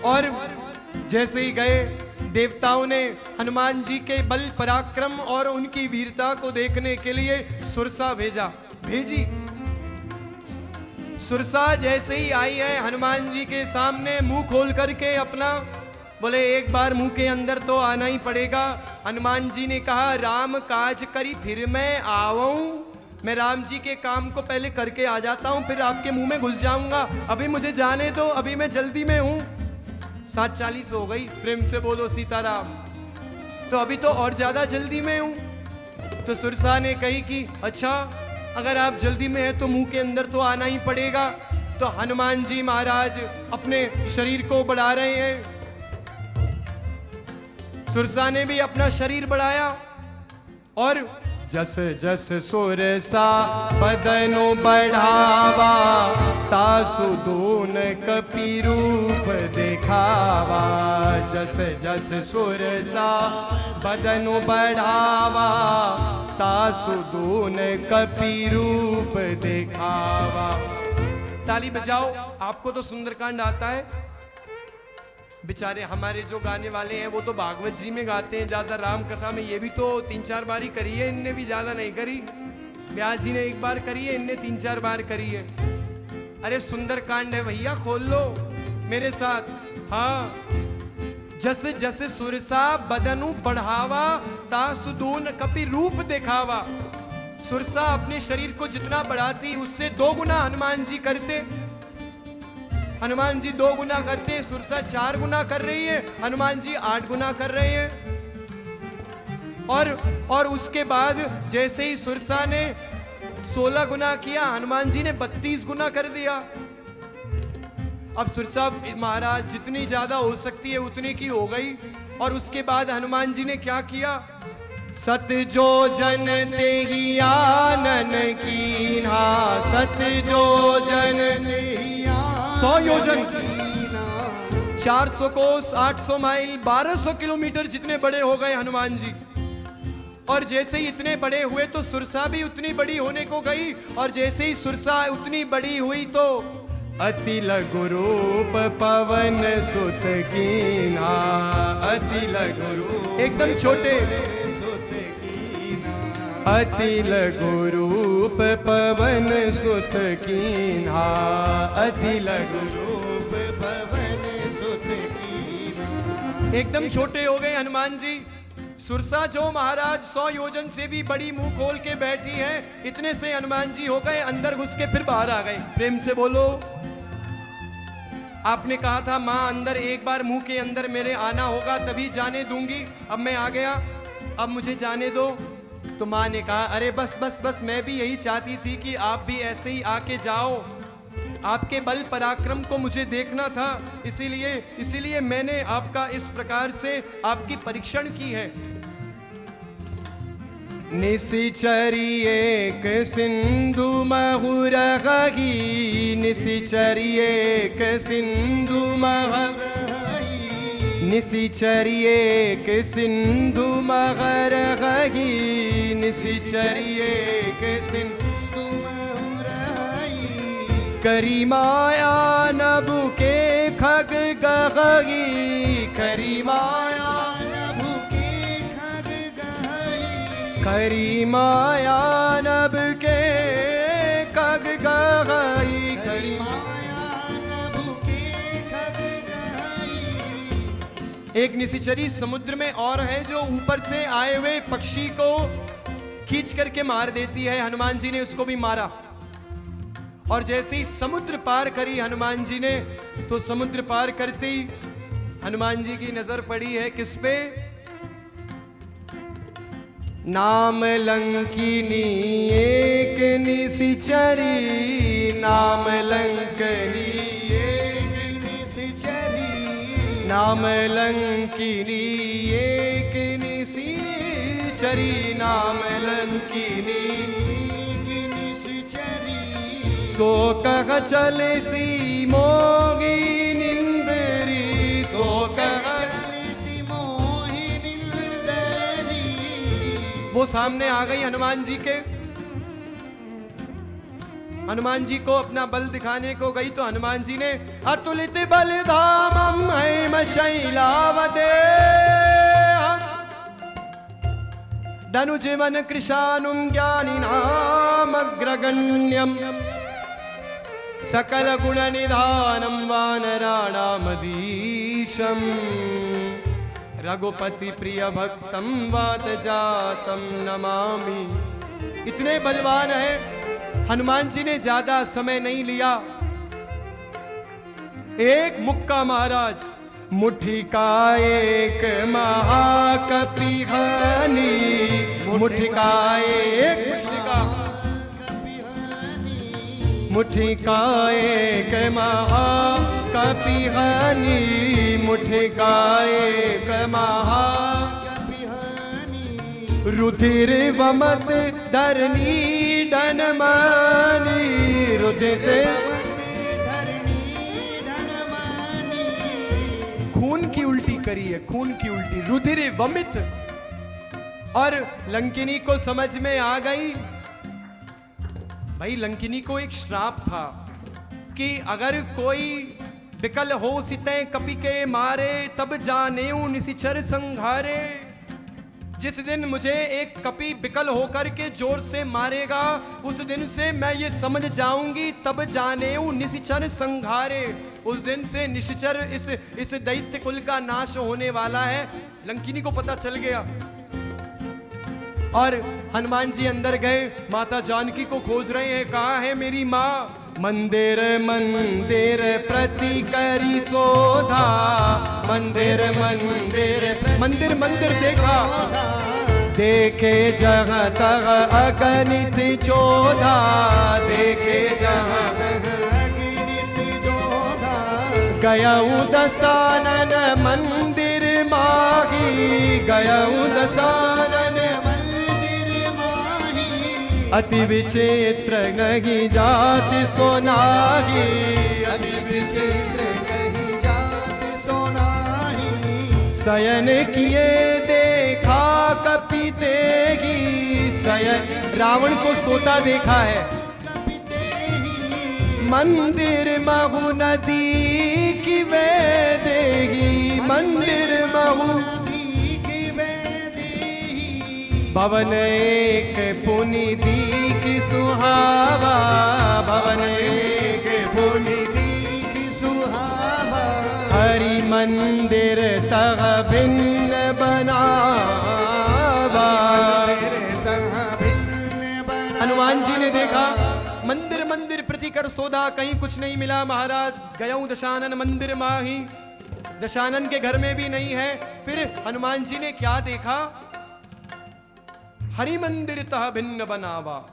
और जैसे ही गए देवताओं ने हनुमान जी के बल पराक्रम और उनकी वीरता को देखने के लिए सुरसा भेजी। सुरसा जैसे ही आई है हनुमान जी के सामने मुंह खोल करके अपना बोले, एक बार मुंह के अंदर तो आना ही पड़ेगा। हनुमान जी ने कहा, राम काज करी फिर मैं आऊं, मैं राम जी के काम को पहले करके आ जाता हूं, फिर आपके मुंह में घुस जाऊंगा, अभी मुझे जाने दो, अभी मैं जल्दी में हूं। 7:40 हो गई, प्रेम से बोलो सीताराम। तो अभी तो और ज्यादा जल्दी में हूं। तो सुरसा ने कही कि अच्छा अगर आप जल्दी में हैं तो मुंह के अंदर तो आना ही पड़ेगा। तो हनुमान जी महाराज अपने शरीर को बढ़ा रहे हैं, सुरसा ने भी अपना शरीर बढ़ाया और जस जस सुरसा बदनु बढ़ावा, तासु दून कपि रूप दिखावा। जस जस सुरसा बदनु बढ़ावा, तासु दून कपि रूप दिखावा। ताली बजाओ, आपको तो सुंदरकांड आता है। बेचारे हमारे जो गाने वाले हैं वो तो भागवत जी में गाते हैं ज्यादा, राम कथा में ये भी तो 3-4 बार ही करी है, इनने भी ज्यादा नहीं करी। व्यास जी ने एक बार करी है, इनने 3-4 बार करी है। अरे सुंदरकांड है भैया, खोल लो मेरे साथ। हाँ, जस जस सुरसा बदनु बढ़ावा, तासुदून कपि रूप दिखावा। सुरसा अपने शरीर को जितना बढ़ाती उससे 2 गुना हनुमान जी करते। हनुमान जी 2 गुना करते, सुरसा 4 गुना कर रही है, हनुमान जी 8 गुना कर रहे हैं। और उसके बाद जैसे ही सुरसा ने 16 गुना किया, हनुमान जी ने 32 गुना कर दिया। अब सुरसा महाराज जितनी ज्यादा हो सकती है उतनी की हो गई। और उसके बाद हनुमान जी ने क्या किया, सत जो जन ते ही आनन कीन्हा, सत जो जन 100 योजन, 400 कोस, 800 माइल, 1200 किलोमीटर जितने बड़े हो गए हनुमान जी। और जैसे ही इतने बड़े हुए तो सुरसा भी उतनी बड़ी होने को गई। और जैसे ही सुरसा उतनी बड़ी हुई तो अति लघु रूप पवन सुत कीन्हा, अति लघु रूप एकदम छोटे, अति लघु रूप पवन सुत कीन्हा, अति लघु रूप एकदम छोटे हो गए हनुमान जी। सुरसा जो महाराज 100 योजन से भी बड़ी मुंह खोल के बैठी है, इतने से हनुमान जी हो गए अंदर घुस के फिर बाहर आ गए। प्रेम से बोलो। आपने कहा था माँ अंदर एक बार मुंह के अंदर मेरे आना होगा तभी जाने दूंगी, अब मैं आ गया, अब मुझे जाने दो। तो माँ ने कहा अरे बस बस बस, मैं भी यही चाहती थी कि आप भी ऐसे ही आके जाओ, आपके बल पराक्रम को मुझे देखना था, इसीलिए मैंने आपका इस प्रकार से आपकी परीक्षण की है। निशिचरी एक सिंधु महुरही, निशिचरी एक सिंधु महुरही, निशिचरी एक सिंधु महुरही, निशिचरी एक सिंधु महुरही, करी माया नभु के खग गही, करी माया करी माया नभ के खग गई, करी माया नभ के खग गई। एक निशिचरी समुद्र में और है जो ऊपर से आए हुए पक्षी को खींच करके मार देती है। हनुमान जी ने उसको भी मारा और जैसे ही समुद्र पार करी हनुमान जी ने, तो समुद्र पार करते ही हनुमान जी की नजर पड़ी है किस पे? नाम लंकिनी एक निशिचरी, नाम लंकिनी एक निशिचरी, नाम लंकिनी एक निशिचरी, नाम लंकिनी एक निशिचरी, सो कह चले सी मोगी निंदरी, सो कह वो सामने आ गई हनुमान जी के। हनुमान जी को अपना बल दिखाने को गई तो हनुमान जी ने अतुलित बल धामम हेम शैलावदे धनुजीवन कृशानुम ज्ञानी नाम अग्रगण्यम सकल गुण निधानम वानराणामधीशम रघुपति प्रिय भक्तम वात जातम नमामि। इतने बलवान है। हनुमान जी ने ज्यादा समय नहीं लिया, एक मुक्का महाराज, मुट्ठी का एक महाकपिहानी, मुट्ठी का एक मुट्ठी का एक महाकपिहानी, मुट्ठी का एक महाकपिहानी, रुधिर वमत धरणी धनमानी, रुधिर खून की उल्टी करी है, खून की उल्टी, रुधिर वमित। और लंकिनी को समझ में आ गई, भाई लंकिनी को एक श्राप था कि अगर कोई विकल हो सिते कपि के मारे, तब जानेऊ निशिचर संघारे। जिस दिन मुझे एक कपि विकल होकर के जोर से मारेगा, उस दिन से मैं ये समझ जाऊंगी, तब जानेऊ निशिचर संघारे। उस दिन से निशिचर इस दैत्य कुल का नाश होने वाला है। लंकिनी को पता चल गया और हनुमान जी अंदर गए, माता जानकी को खोज रहे हैं, कहाँ है मेरी माँ? मंदिर मंदिर प्रति करी शोधा, मंदिर मंदिर मंदिर मंदिर देखा, देखे जहाँ तक अगणित चोधा, देखे जहाँ तक अगणित चोधा, गयाऊ दसानन मंदिर माही, गयाऊ दसानन अति विचित्र नहीं जाति सोनाही, अति विचित्र नहीं जाति सोनाही, शयन किए देखा कपि तेगी, शयन रावण को सोता देखा है। मंदिर महु नदी की वे देगी, मंदिर महु भवन एक पुनि दीख सुहावा, भवन एक पुनि दीख सुहावा, हरि मंदिर तह भिन्न बनावा। हनुमान जी ने देखा मंदिर मंदिर प्रति कर सौदा, कहीं कुछ नहीं मिला। महाराज गयऊं दशानन मंदिर माही, दशानन के घर में भी नहीं है। फिर हनुमान जी ने क्या देखा? हरि मंदिर तह भिन्न बनावा,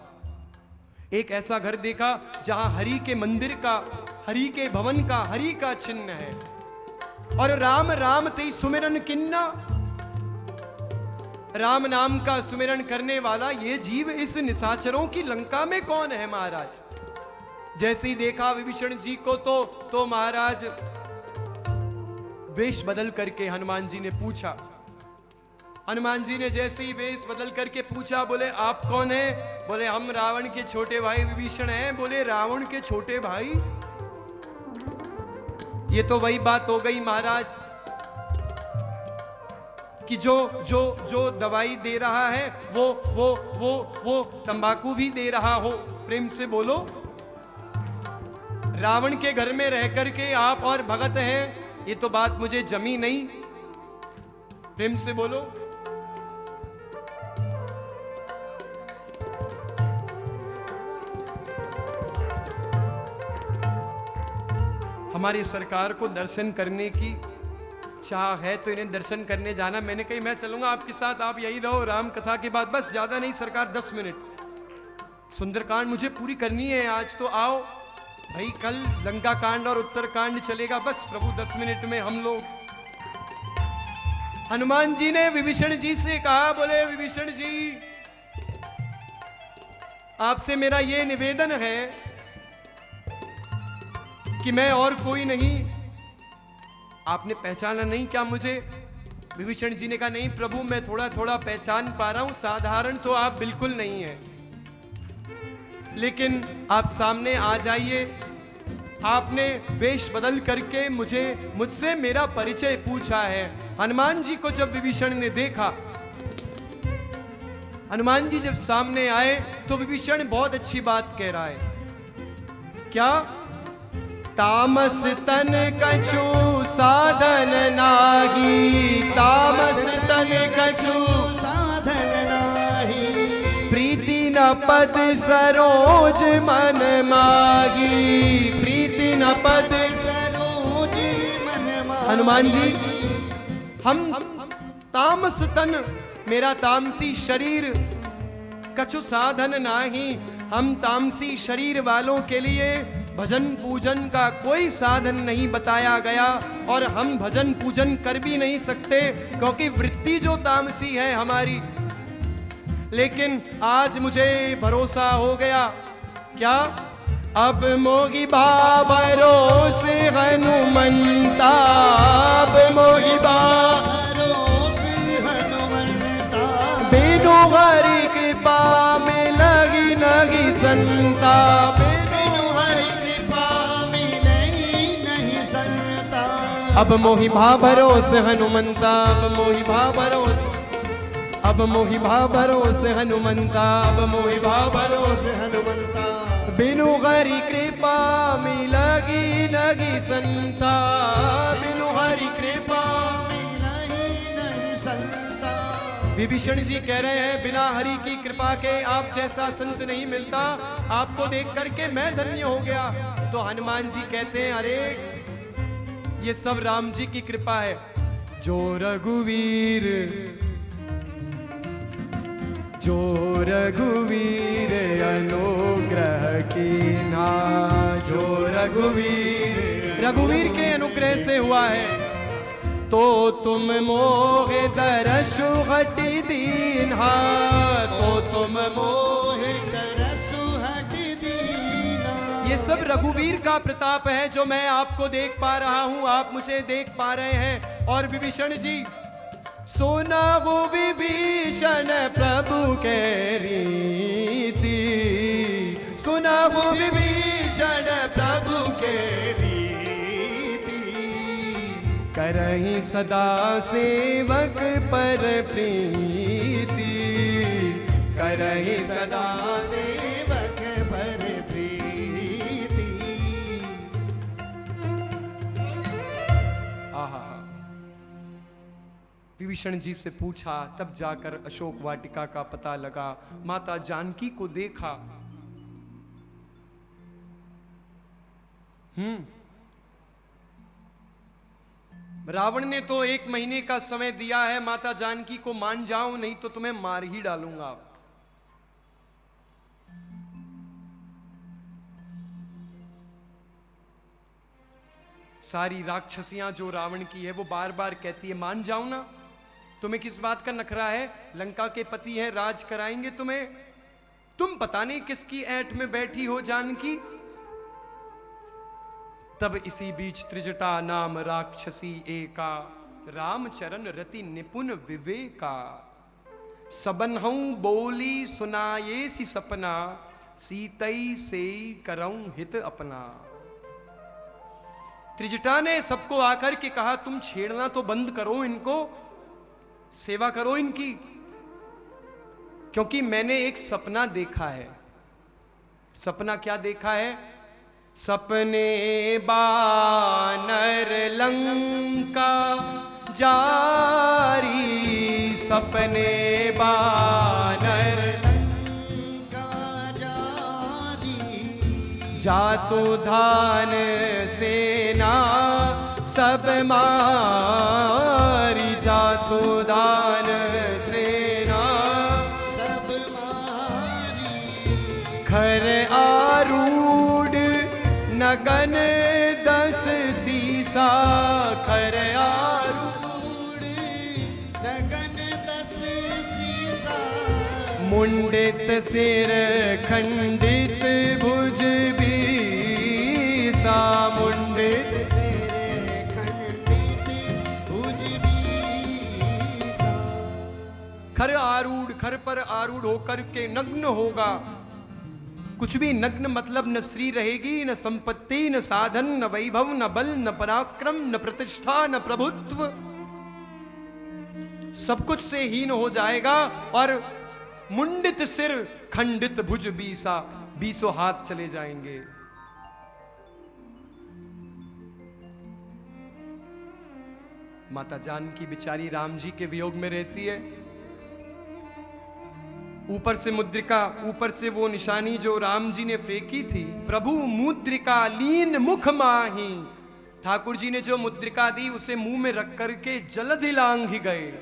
एक ऐसा घर देखा जहां हरि के मंदिर का, हरि के भवन का, हरि का चिन्ह है। और राम राम ते सुमिरन किन्ना, राम नाम का सुमिरन करने वाला ये जीव इस निशाचरों की लंका में कौन है? महाराज जैसे ही देखा विभीषण जी को तो महाराज वेश बदल करके हनुमान जी ने पूछा। हनुमान जी ने जैसे ही वेश बदल करके पूछा, बोले आप कौन है? बोले हम रावण के छोटे भाई विभीषण हैं। बोले रावण के छोटे भाई? ये तो वही बात हो गई महाराज कि जो दवाई दे रहा है वो तंबाकू भी दे रहा हो। प्रेम से बोलो। रावण के घर में रह करके आप और भगत हैं, ये तो बात मुझे जमी नहीं। प्रेम से बोलो। हमारी सरकार को दर्शन करने की चाह है तो इन्हें दर्शन करने जाना। मैंने कही मैं चलूंगा आपके साथ, आप यही रहो राम कथा के बाद, बस ज्यादा नहीं सरकार 10 मिनट। सुंदरकांड मुझे पूरी करनी है आज, तो आओ भाई। कल लंका कांड और उत्तरकांड चलेगा, बस प्रभु 10 मिनट में हम लोग। हनुमान जी ने विभीषण जी से कहा, बोले विभीषण जी आपसे मेरा ये निवेदन है कि मैं और कोई नहीं। आपने पहचाना नहीं क्या मुझे? विभीषण जी ने कहा नहीं प्रभु, मैं थोड़ा थोड़ा पहचान पा रहा हूं, साधारण तो आप बिल्कुल नहीं हैं, लेकिन आप सामने आ जाइए। आपने वेश बदल करके मुझसे मेरा परिचय पूछा है। हनुमान जी को जब विभीषण ने देखा, हनुमान जी जब सामने आए तो विभीषण बहुत अच्छी बात कह रहा है। क्या? तामस तन कछु साधन नाही, तामस तन कछु साधन नाही, प्रीति न पद सरोज मन मागी, प्रीति न पद सरोज मन मागी। हनुमान जी हम तामस तन, मेरा तामसी शरीर, कछु साधन नाही, हम तामसी शरीर वालों के लिए भजन पूजन का कोई साधन नहीं बताया गया, और हम भजन पूजन कर भी नहीं सकते क्योंकि वृत्ति जो तामसी है हमारी। लेकिन आज मुझे भरोसा हो गया। क्या? अब मोहि भरोस हनुमंता, अब मोहि भरोस हनुमंता, बिनु हरि कृपा में लगी लगी संता, अब मोहि भरोस हनुमंता, अब मोहि भरोस, अब मोहि भरोस हनुमंता, अब मोहि भरोस हनुमंता, बिनु हरि कृपा में लगी लगी संता, बिनु हरि कृपा में नहीं संता। विभीषण जी कह रहे हैं बिना हरि की कृपा के आप जैसा संत नहीं मिलता, आपको देख करके मैं धन्य हो गया। तो हनुमान जी कहते हैं अरे ये सब राम जी की कृपा है। जो रघुवीर, जो रघुवीर अनुग्रह कीन्हा, जो रघुवीर, रघुवीर के अनुग्रह से हुआ है। तो तुम मोहे दरसु हटि दीन्हा, तो तुम मोहे दरसु हटि दीन्हा। ये सब रघुवीर का प्रताप है जो मैं आपको देख पा रहा हूं, आप मुझे देख पा रहे हैं। और विभीषण जी, सुना वो विभीषण प्रभु के रीति, सुना वो विभीषण प्रभु के रीति, करहि सदा सेवक पर प्रीति, करहि सदा सेवक पर प्रीति। विभीषण जी से पूछा, तब जाकर अशोक वाटिका का पता लगा। माता जानकी को देखा। रावण ने तो 1 महीने का समय दिया है, माता जानकी को मान जाओ नहीं तो तुम्हें मार ही डालूंगा। सारी राक्षसियां जो रावण की है वो बार बार कहती है मान जाओ ना, तुम्हें किस बात का नखरा है, लंका के पति हैं, राज कराएंगे तुम्हें, तुम पता नहीं किसकी ऐठ में बैठी हो जानकी। तब इसी बीच त्रिजटा नाम राक्षसी एका, रामचरण रति निपुण विवेका, सबनहु बोली सुनाये सी सपना, सीतई से करऊं हित अपना। त्रिजटा ने सबको आकर के कहा तुम छेड़ना तो बंद करो इनको, सेवा करो इनकी, क्योंकि मैंने एक सपना देखा है। सपना क्या देखा है? सपने बानर लंका जारी, सपने बानर लंका जारी, जातु धान सेना सब मारी, जातु धान सेना सब मारी, खर आरूढ़ नगन 10 सीसा, खर आरूढ़ नगन 10 सीसा, मुंडित सिर खंडित भुज बीसा, मुंडित सिर खंडित भुज बीसा। खर आरूढ़, खर पर आरूढ़ होकर के नग्न होगा। कुछ भी नग्न मतलब न स्त्री रहेगी, न संपत्ति, न साधन, न वैभव, न बल, न पराक्रम, न प्रतिष्ठा, न प्रभुत्व, सब कुछ से हीन हो जाएगा। और मुंडित सिर खंडित भुज बीसा, 20 हाथ चले जाएंगे। माता जानकी बेचारी राम जी के वियोग में रहती है। ऊपर से मुद्रिका, ऊपर से वो निशानी जो राम जी ने फेंकी थी, प्रभु मुद्रिका लीन मुख माही, ठाकुर जी ने जो मुद्रिका दी उसे मुंह में रख करके जलधि लांघ ही गए।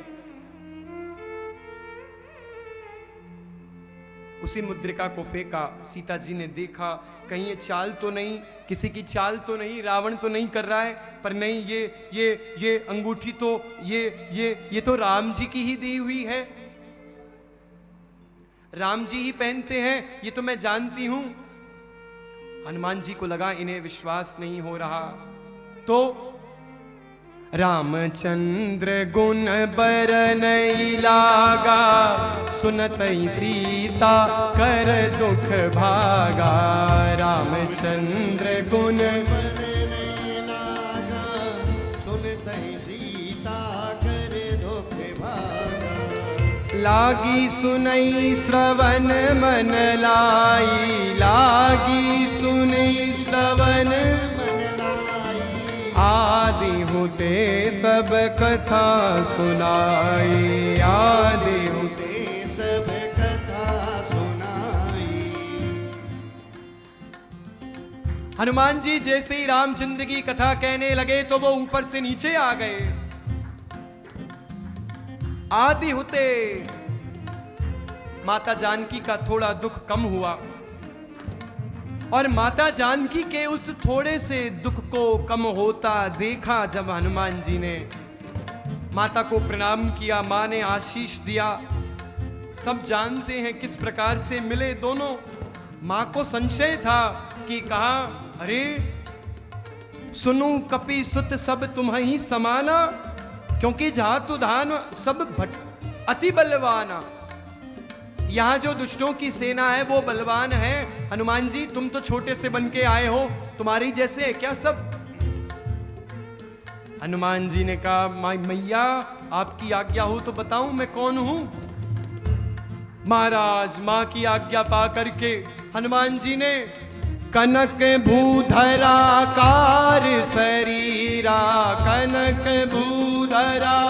उसी मुद्रिका को फेंका, सीता जी ने देखा कहीं ये चाल तो नहीं, किसी की चाल तो नहीं, रावण तो नहीं कर रहा है, पर नहीं ये अंगूठी तो ये तो राम जी की ही दी हुई है, राम जी ही पहनते हैं, ये तो मैं जानती हूं। हनुमान जी को लगा इन्हें विश्वास नहीं हो रहा, तो रामचंद्र गुण बरनई लागा, सुनतई सीता कर दुख भागा। रामचंद्र गुण बरनई लागा, सुनतई सीता कर दुख भागा। लागी सुनई श्रवण मन लाई, लागी सुनई श्रवण मन लाई, आदि होते सब कथा सुनाई, आदि होते ते सब कथा सुनाई। हनुमान जी जैसे ही रामचंद्र की कथा कहने लगे तो वो ऊपर से नीचे आ गए। आदि होते माता जानकी का थोड़ा दुख कम हुआ, और माता जानकी के उस थोड़े से दुख को कम होता देखा जब हनुमान जी ने माता को प्रणाम किया, मां ने आशीष दिया। सब जानते हैं किस प्रकार से मिले दोनों। मां को संशय था कि कहा, अरे सुनु कपि सुत सब तुम्हीं समाना, क्योंकि जातु धान सब अति बलवाना। यहां जो दुष्टों की सेना है वो बलवान है, हनुमान जी तुम तो छोटे से बन के आए हो, तुम्हारी जैसे है क्या सब? हनुमान जी ने कहा, मैया आपकी आज्ञा हो तो बताऊं मैं कौन हूं। महाराज मां की आज्ञा पा करके हनुमान जी ने कनक भूधराकार शरीरा, कनक भूधरा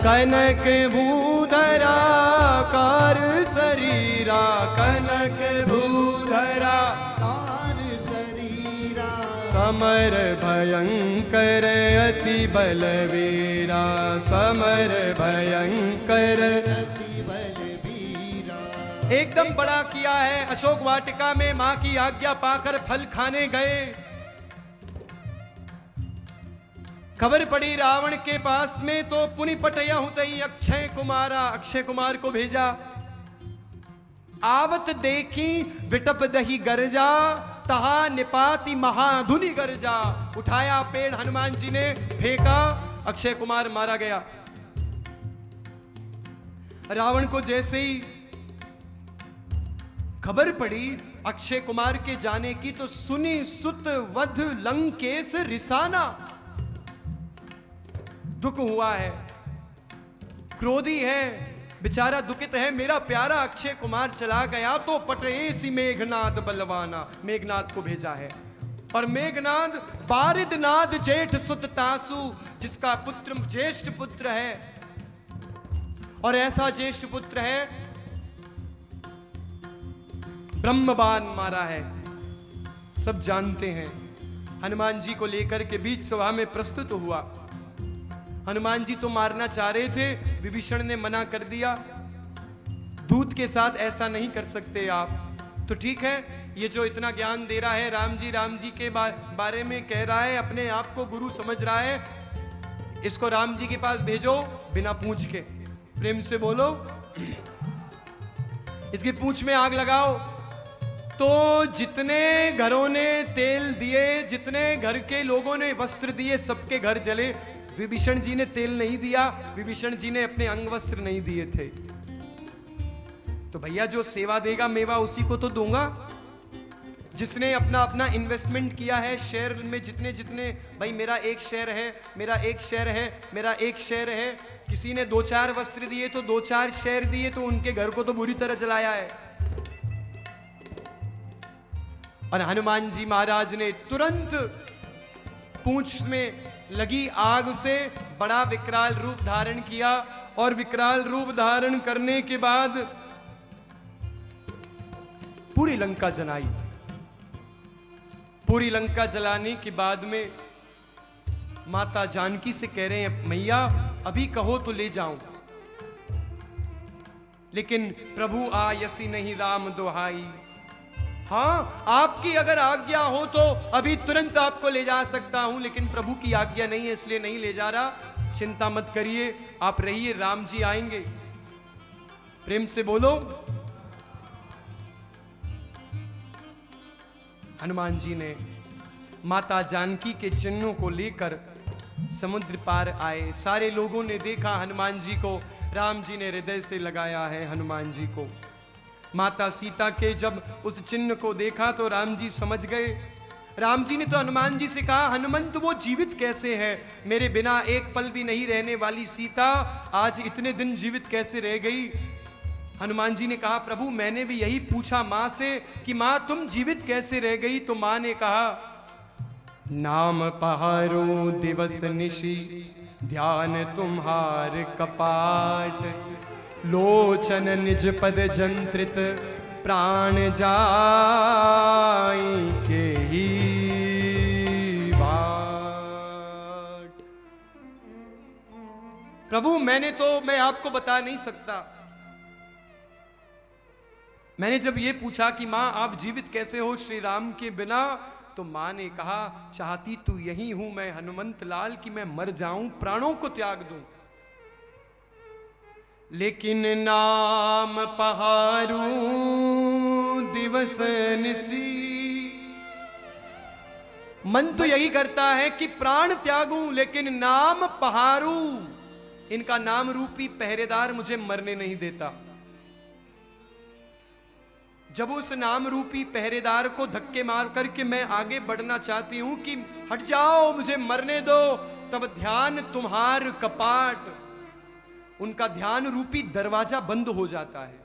कनक भूधरा कार शरीरा, कनक भूधरा कार शरीरा, समर भयंकर अति बलवीरा, समर भयंकर अति बलवीरा। एकदम बड़ा किया है। अशोक वाटिका में मां की आज्ञा पाकर फल खाने गए, खबर पड़ी रावण के पास में, तो पुनि पटया हुतई अक्षय कुमारा, अक्षय कुमार को भेजा। आवत देखी विटप दही गर्जा, तहा निपाति महाधुनि गर्जा। उठाया पेड़ हनुमान जी ने, फेंका, अक्षय कुमार मारा गया। रावण को जैसे ही खबर पड़ी अक्षय कुमार के जाने की, तो सुनी सुत वध लंकेश रिसाना। दुख हुआ है, क्रोधी है, बेचारा दुखित है, मेरा प्यारा अक्षय कुमार चला गया तो पटएसी मेघनाद बलवाना। मेघनाद को भेजा है, और मेघनाद बारिदनाद जेठ सुत तासु, जिसका पुत्र ज्येष्ठ पुत्र है, और ऐसा ज्येष्ठ पुत्र है ब्रह्मबाण मारा है, सब जानते हैं। हनुमान जी को लेकर के बीच सभा में प्रस्तुत हुआ। हनुमान जी तो मारना चाह रहे थे, विभीषण ने मना कर दिया, दूत के साथ ऐसा नहीं कर सकते आप। तो ठीक है, ये जो इतना ज्ञान दे रहा है राम जी के बारे में कह रहा है, अपने आप को गुरु समझ रहा है, इसको राम जी के पास भेजो बिना पूछ के। प्रेम से बोलो, इसकी पूंछ में आग लगाओ। तो जितने घरों ने तेल दिए, जितने घर के लोगों ने वस्त्र दिए, सबके घर जले। विभीषण जी ने तेल नहीं दिया, विभीषण जी ने अपने अंग वस्त्र नहीं दिए थे। तो भैया जो सेवा देगा मेवा उसी को तो दूंगा। जिसने अपना अपना इन्वेस्टमेंट किया है शेयर में, जितने जितने, भाई मेरा एक शेयर है, मेरा एक शेयर है, मेरा एक शेयर है। किसी ने 2-4 वस्त्र दिए तो 2-4 शेयर दिए, तो उनके घर को तो बुरी तरह जलाया है। और हनुमान जी महाराज ने तुरंत पूंछ में लगी आग से बड़ा विकराल रूप धारण किया, और विकराल रूप धारण करने के बाद पूरी लंका जलाई। पूरी लंका जलाने के बाद में माता जानकी से कह रहे हैं, मैया अभी कहो तो ले जाऊं, लेकिन प्रभु आयसी नहीं राम दुहाई। हाँ, आपकी अगर आज्ञा हो तो अभी तुरंत आपको ले जा सकता हूं, लेकिन प्रभु की आज्ञा नहीं है, इसलिए नहीं ले जा रहा। चिंता मत करिए, आप रहिए, राम जी आएंगे। प्रेम से बोलो। हनुमान जी ने माता जानकी के चिन्हों को लेकर समुद्र पार आए। सारे लोगों ने देखा हनुमान जी को, राम जी ने हृदय से लगाया है हनुमान जी को। माता सीता के जब उस चिन्ह को देखा तो राम जी समझ गए। राम जी ने तो हनुमान जी से कहा, हनुमंत वो जीवित कैसे है? मेरे बिना एक पल भी नहीं रहने वाली सीता आज इतने दिन जीवित कैसे रह गई? हनुमान जी ने कहा, प्रभु मैंने भी यही पूछा माँ से कि माँ तुम जीवित कैसे रह गई? तो माँ ने कहा, नाम पहारो दिवस निशि ध्यान तुम्हार कपाट, लोचन निज पद जंत्रित प्राण जाई के ही बाट। प्रभु मैं आपको बता नहीं सकता। मैंने जब ये पूछा कि मां आप जीवित कैसे हो श्री राम के बिना, तो मां ने कहा, चाहती तू यही हूं मैं हनुमंत लाल कि मैं मर जाऊं, प्राणों को त्याग दूं, लेकिन नाम पहारू दिवस निसी। मन तो यही करता है कि प्राण त्यागूं, लेकिन नाम पहारू, इनका नाम रूपी पहरेदार मुझे मरने नहीं देता। जब उस नाम रूपी पहरेदार को धक्के मार करके मैं आगे बढ़ना चाहती हूं कि हट जाओ मुझे मरने दो, तब ध्यान तुम्हार कपाट, उनका ध्यान रूपी दरवाजा बंद हो जाता है।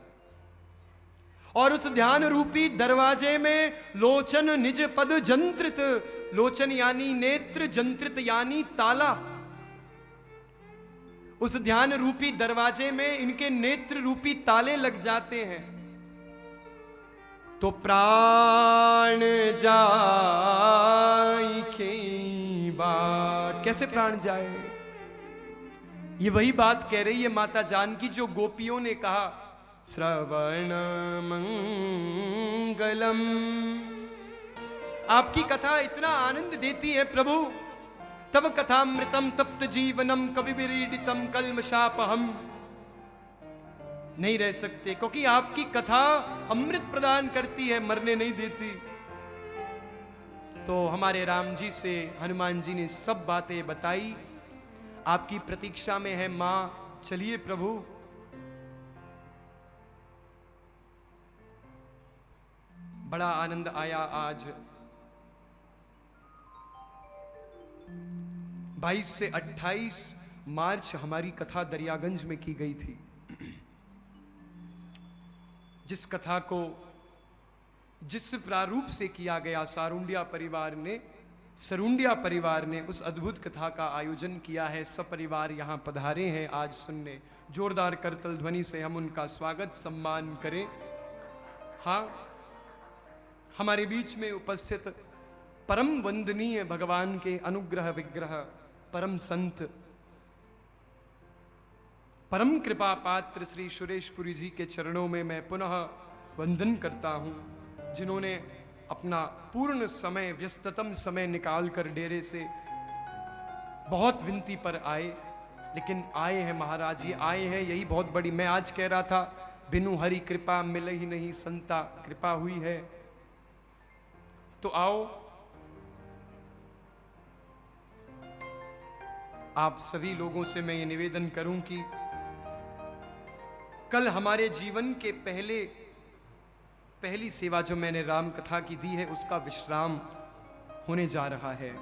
और उस ध्यान रूपी दरवाजे में लोचन निज पद जंत्रित, लोचन यानी नेत्र, जंत्रित यानी ताला, उस ध्यान रूपी दरवाजे में इनके नेत्र रूपी ताले लग जाते हैं तो प्राण जाई के बार। कैसे प्राण जाए? ये वही बात कह रही है माता जानकी जो गोपियों ने कहा श्रवण मंगलम। आपकी कथा इतना आनंद देती है प्रभु, तब कथामृतम तप्त जीवनम कवि विरीडितम कल्मषापहम। नहीं रह सकते क्योंकि आपकी कथा अमृत प्रदान करती है, मरने नहीं देती। तो हमारे राम जी से हनुमान जी ने सब बातें बताई, आपकी प्रतीक्षा में है मां, चलिए प्रभु। बड़ा आनंद आया आज 22 से 28 मार्च हमारी कथा दरियागंज में की गई थी। जिस कथा को जिस प्रारूप से किया गया सरुंडिया परिवार ने उस अद्भुत कथा का आयोजन किया है। सब परिवार यहाँ पधारे हैं आज सुनने। जोरदार करतल ध्वनि से हम उनका स्वागत सम्मान करें। हाँ, हमारे बीच में उपस्थित परम वंदनीय भगवान के अनुग्रह विग्रह परम संत परम कृपा पात्र श्री सुरेशपुरी जी के चरणों में मैं पुनः वंदन करता हूं, जिन्होंने अपना पूर्ण समय, व्यस्ततम समय निकालकर डेरे से बहुत विनती पर आए, लेकिन आए हैं महाराज, ये आए हैं, यही बहुत बड़ी। मैं आज कह रहा था बिनु हरि कृपा मिले ही नहीं, संता कृपा हुई है। तो आओ, आप सभी लोगों से मैं ये निवेदन करूं कि कल हमारे जीवन के पहली सेवा जो मैंने राम कथा की दी है उसका विश्राम होने जा रहा है।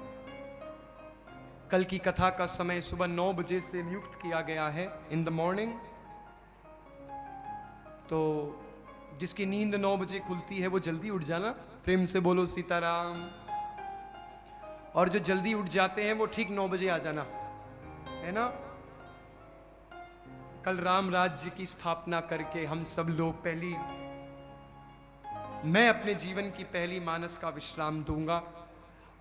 कल की कथा का समय सुबह 9 बजे से नियुक्त किया गया है, इन द मॉर्निंग। तो जिसकी नींद 9 बजे खुलती है वो जल्दी उठ जाना, प्रेम से बोलो सीताराम। और जो जल्दी उठ जाते हैं वो ठीक 9 बजे आ जाना, है ना। कल राम राज्य की स्थापना करके हम सब लोग मैं अपने जीवन की पहली मानस का विश्राम दूंगा।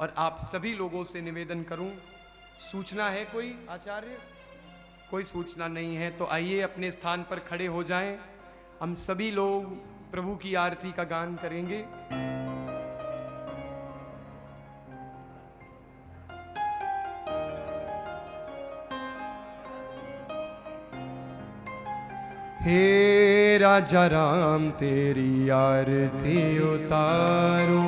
और आप सभी लोगों से निवेदन करूं, सूचना है कोई आचार्य? कोई सूचना नहीं है तो आइए अपने स्थान पर खड़े हो जाएं। हम सभी लोग प्रभु की आरती का गान करेंगे। हे राजा राम तेरी आरती उतारो,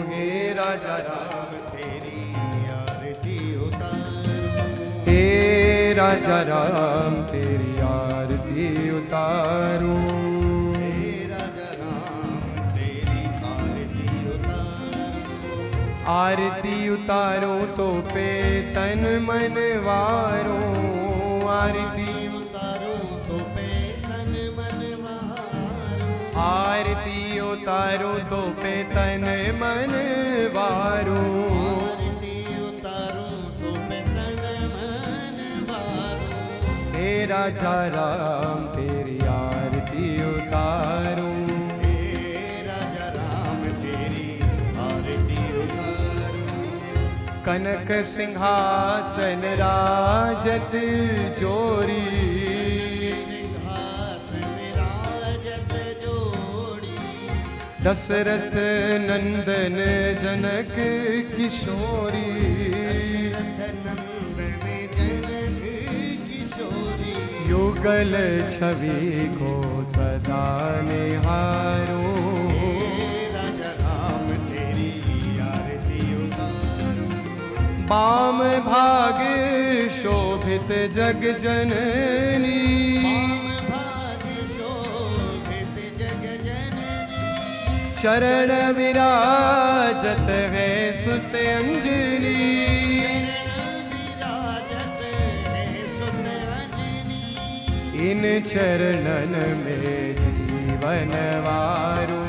हे राजा राम तेरी आरती उतारो, हे राजा राम तेरी आरती उतारो, हे राजा राम तेरी आरती उतारो। आरती उतारो तो पे तन मन वारो, आरती आरती उतारो तो पे तन मन वारो, आरती उतारो तो पे तन मन वारो। हे राजा राम तेरी आरती उतारो, हे राजा राम तेरी आरती उतारो। कनक सिंहासन राजत जोरी, दशरथ नंदन जनक किशोरी, दशरथ नंदन जनक किशोरी। युगल छवि को सदा निहारो, हे राजा राम तेरी आरती उतारो। बाम भाग शोभित जग जननी, चरण विराजत है सुत अंजनी, इन चरणन में जीवन वारो।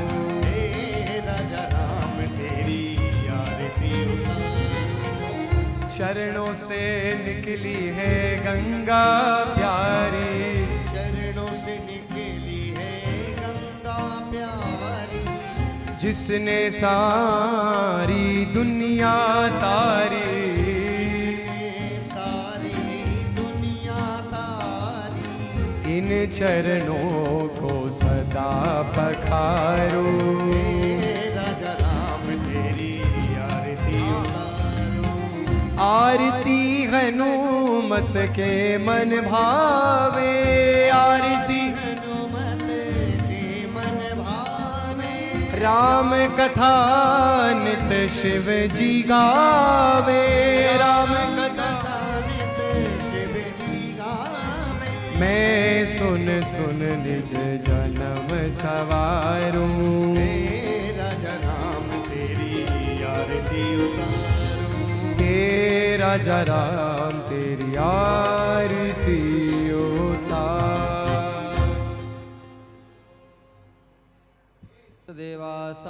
हे राजा राम तेरी आरती उतारो। चरणों से निकली है गंगा प्यारी, चरणों से निकली है गंगा प्यारी, जिसने सारी दुनिया तारी, जिसने सारी दुनिया तारी। इन चरणों को सदा पखारो, हे राजा राम तेरी आरती उतारो, आरती हनुमत के मन भावे, आरती हनुमत के मन भावे, राम कथा नित शिव जी गावे, राम कथा नित शिव जी गावे। मैं सुन सुन निज जन्म सवारूं, हे राजा राम तेरी आरती उतारो, हे राजा राम तेरी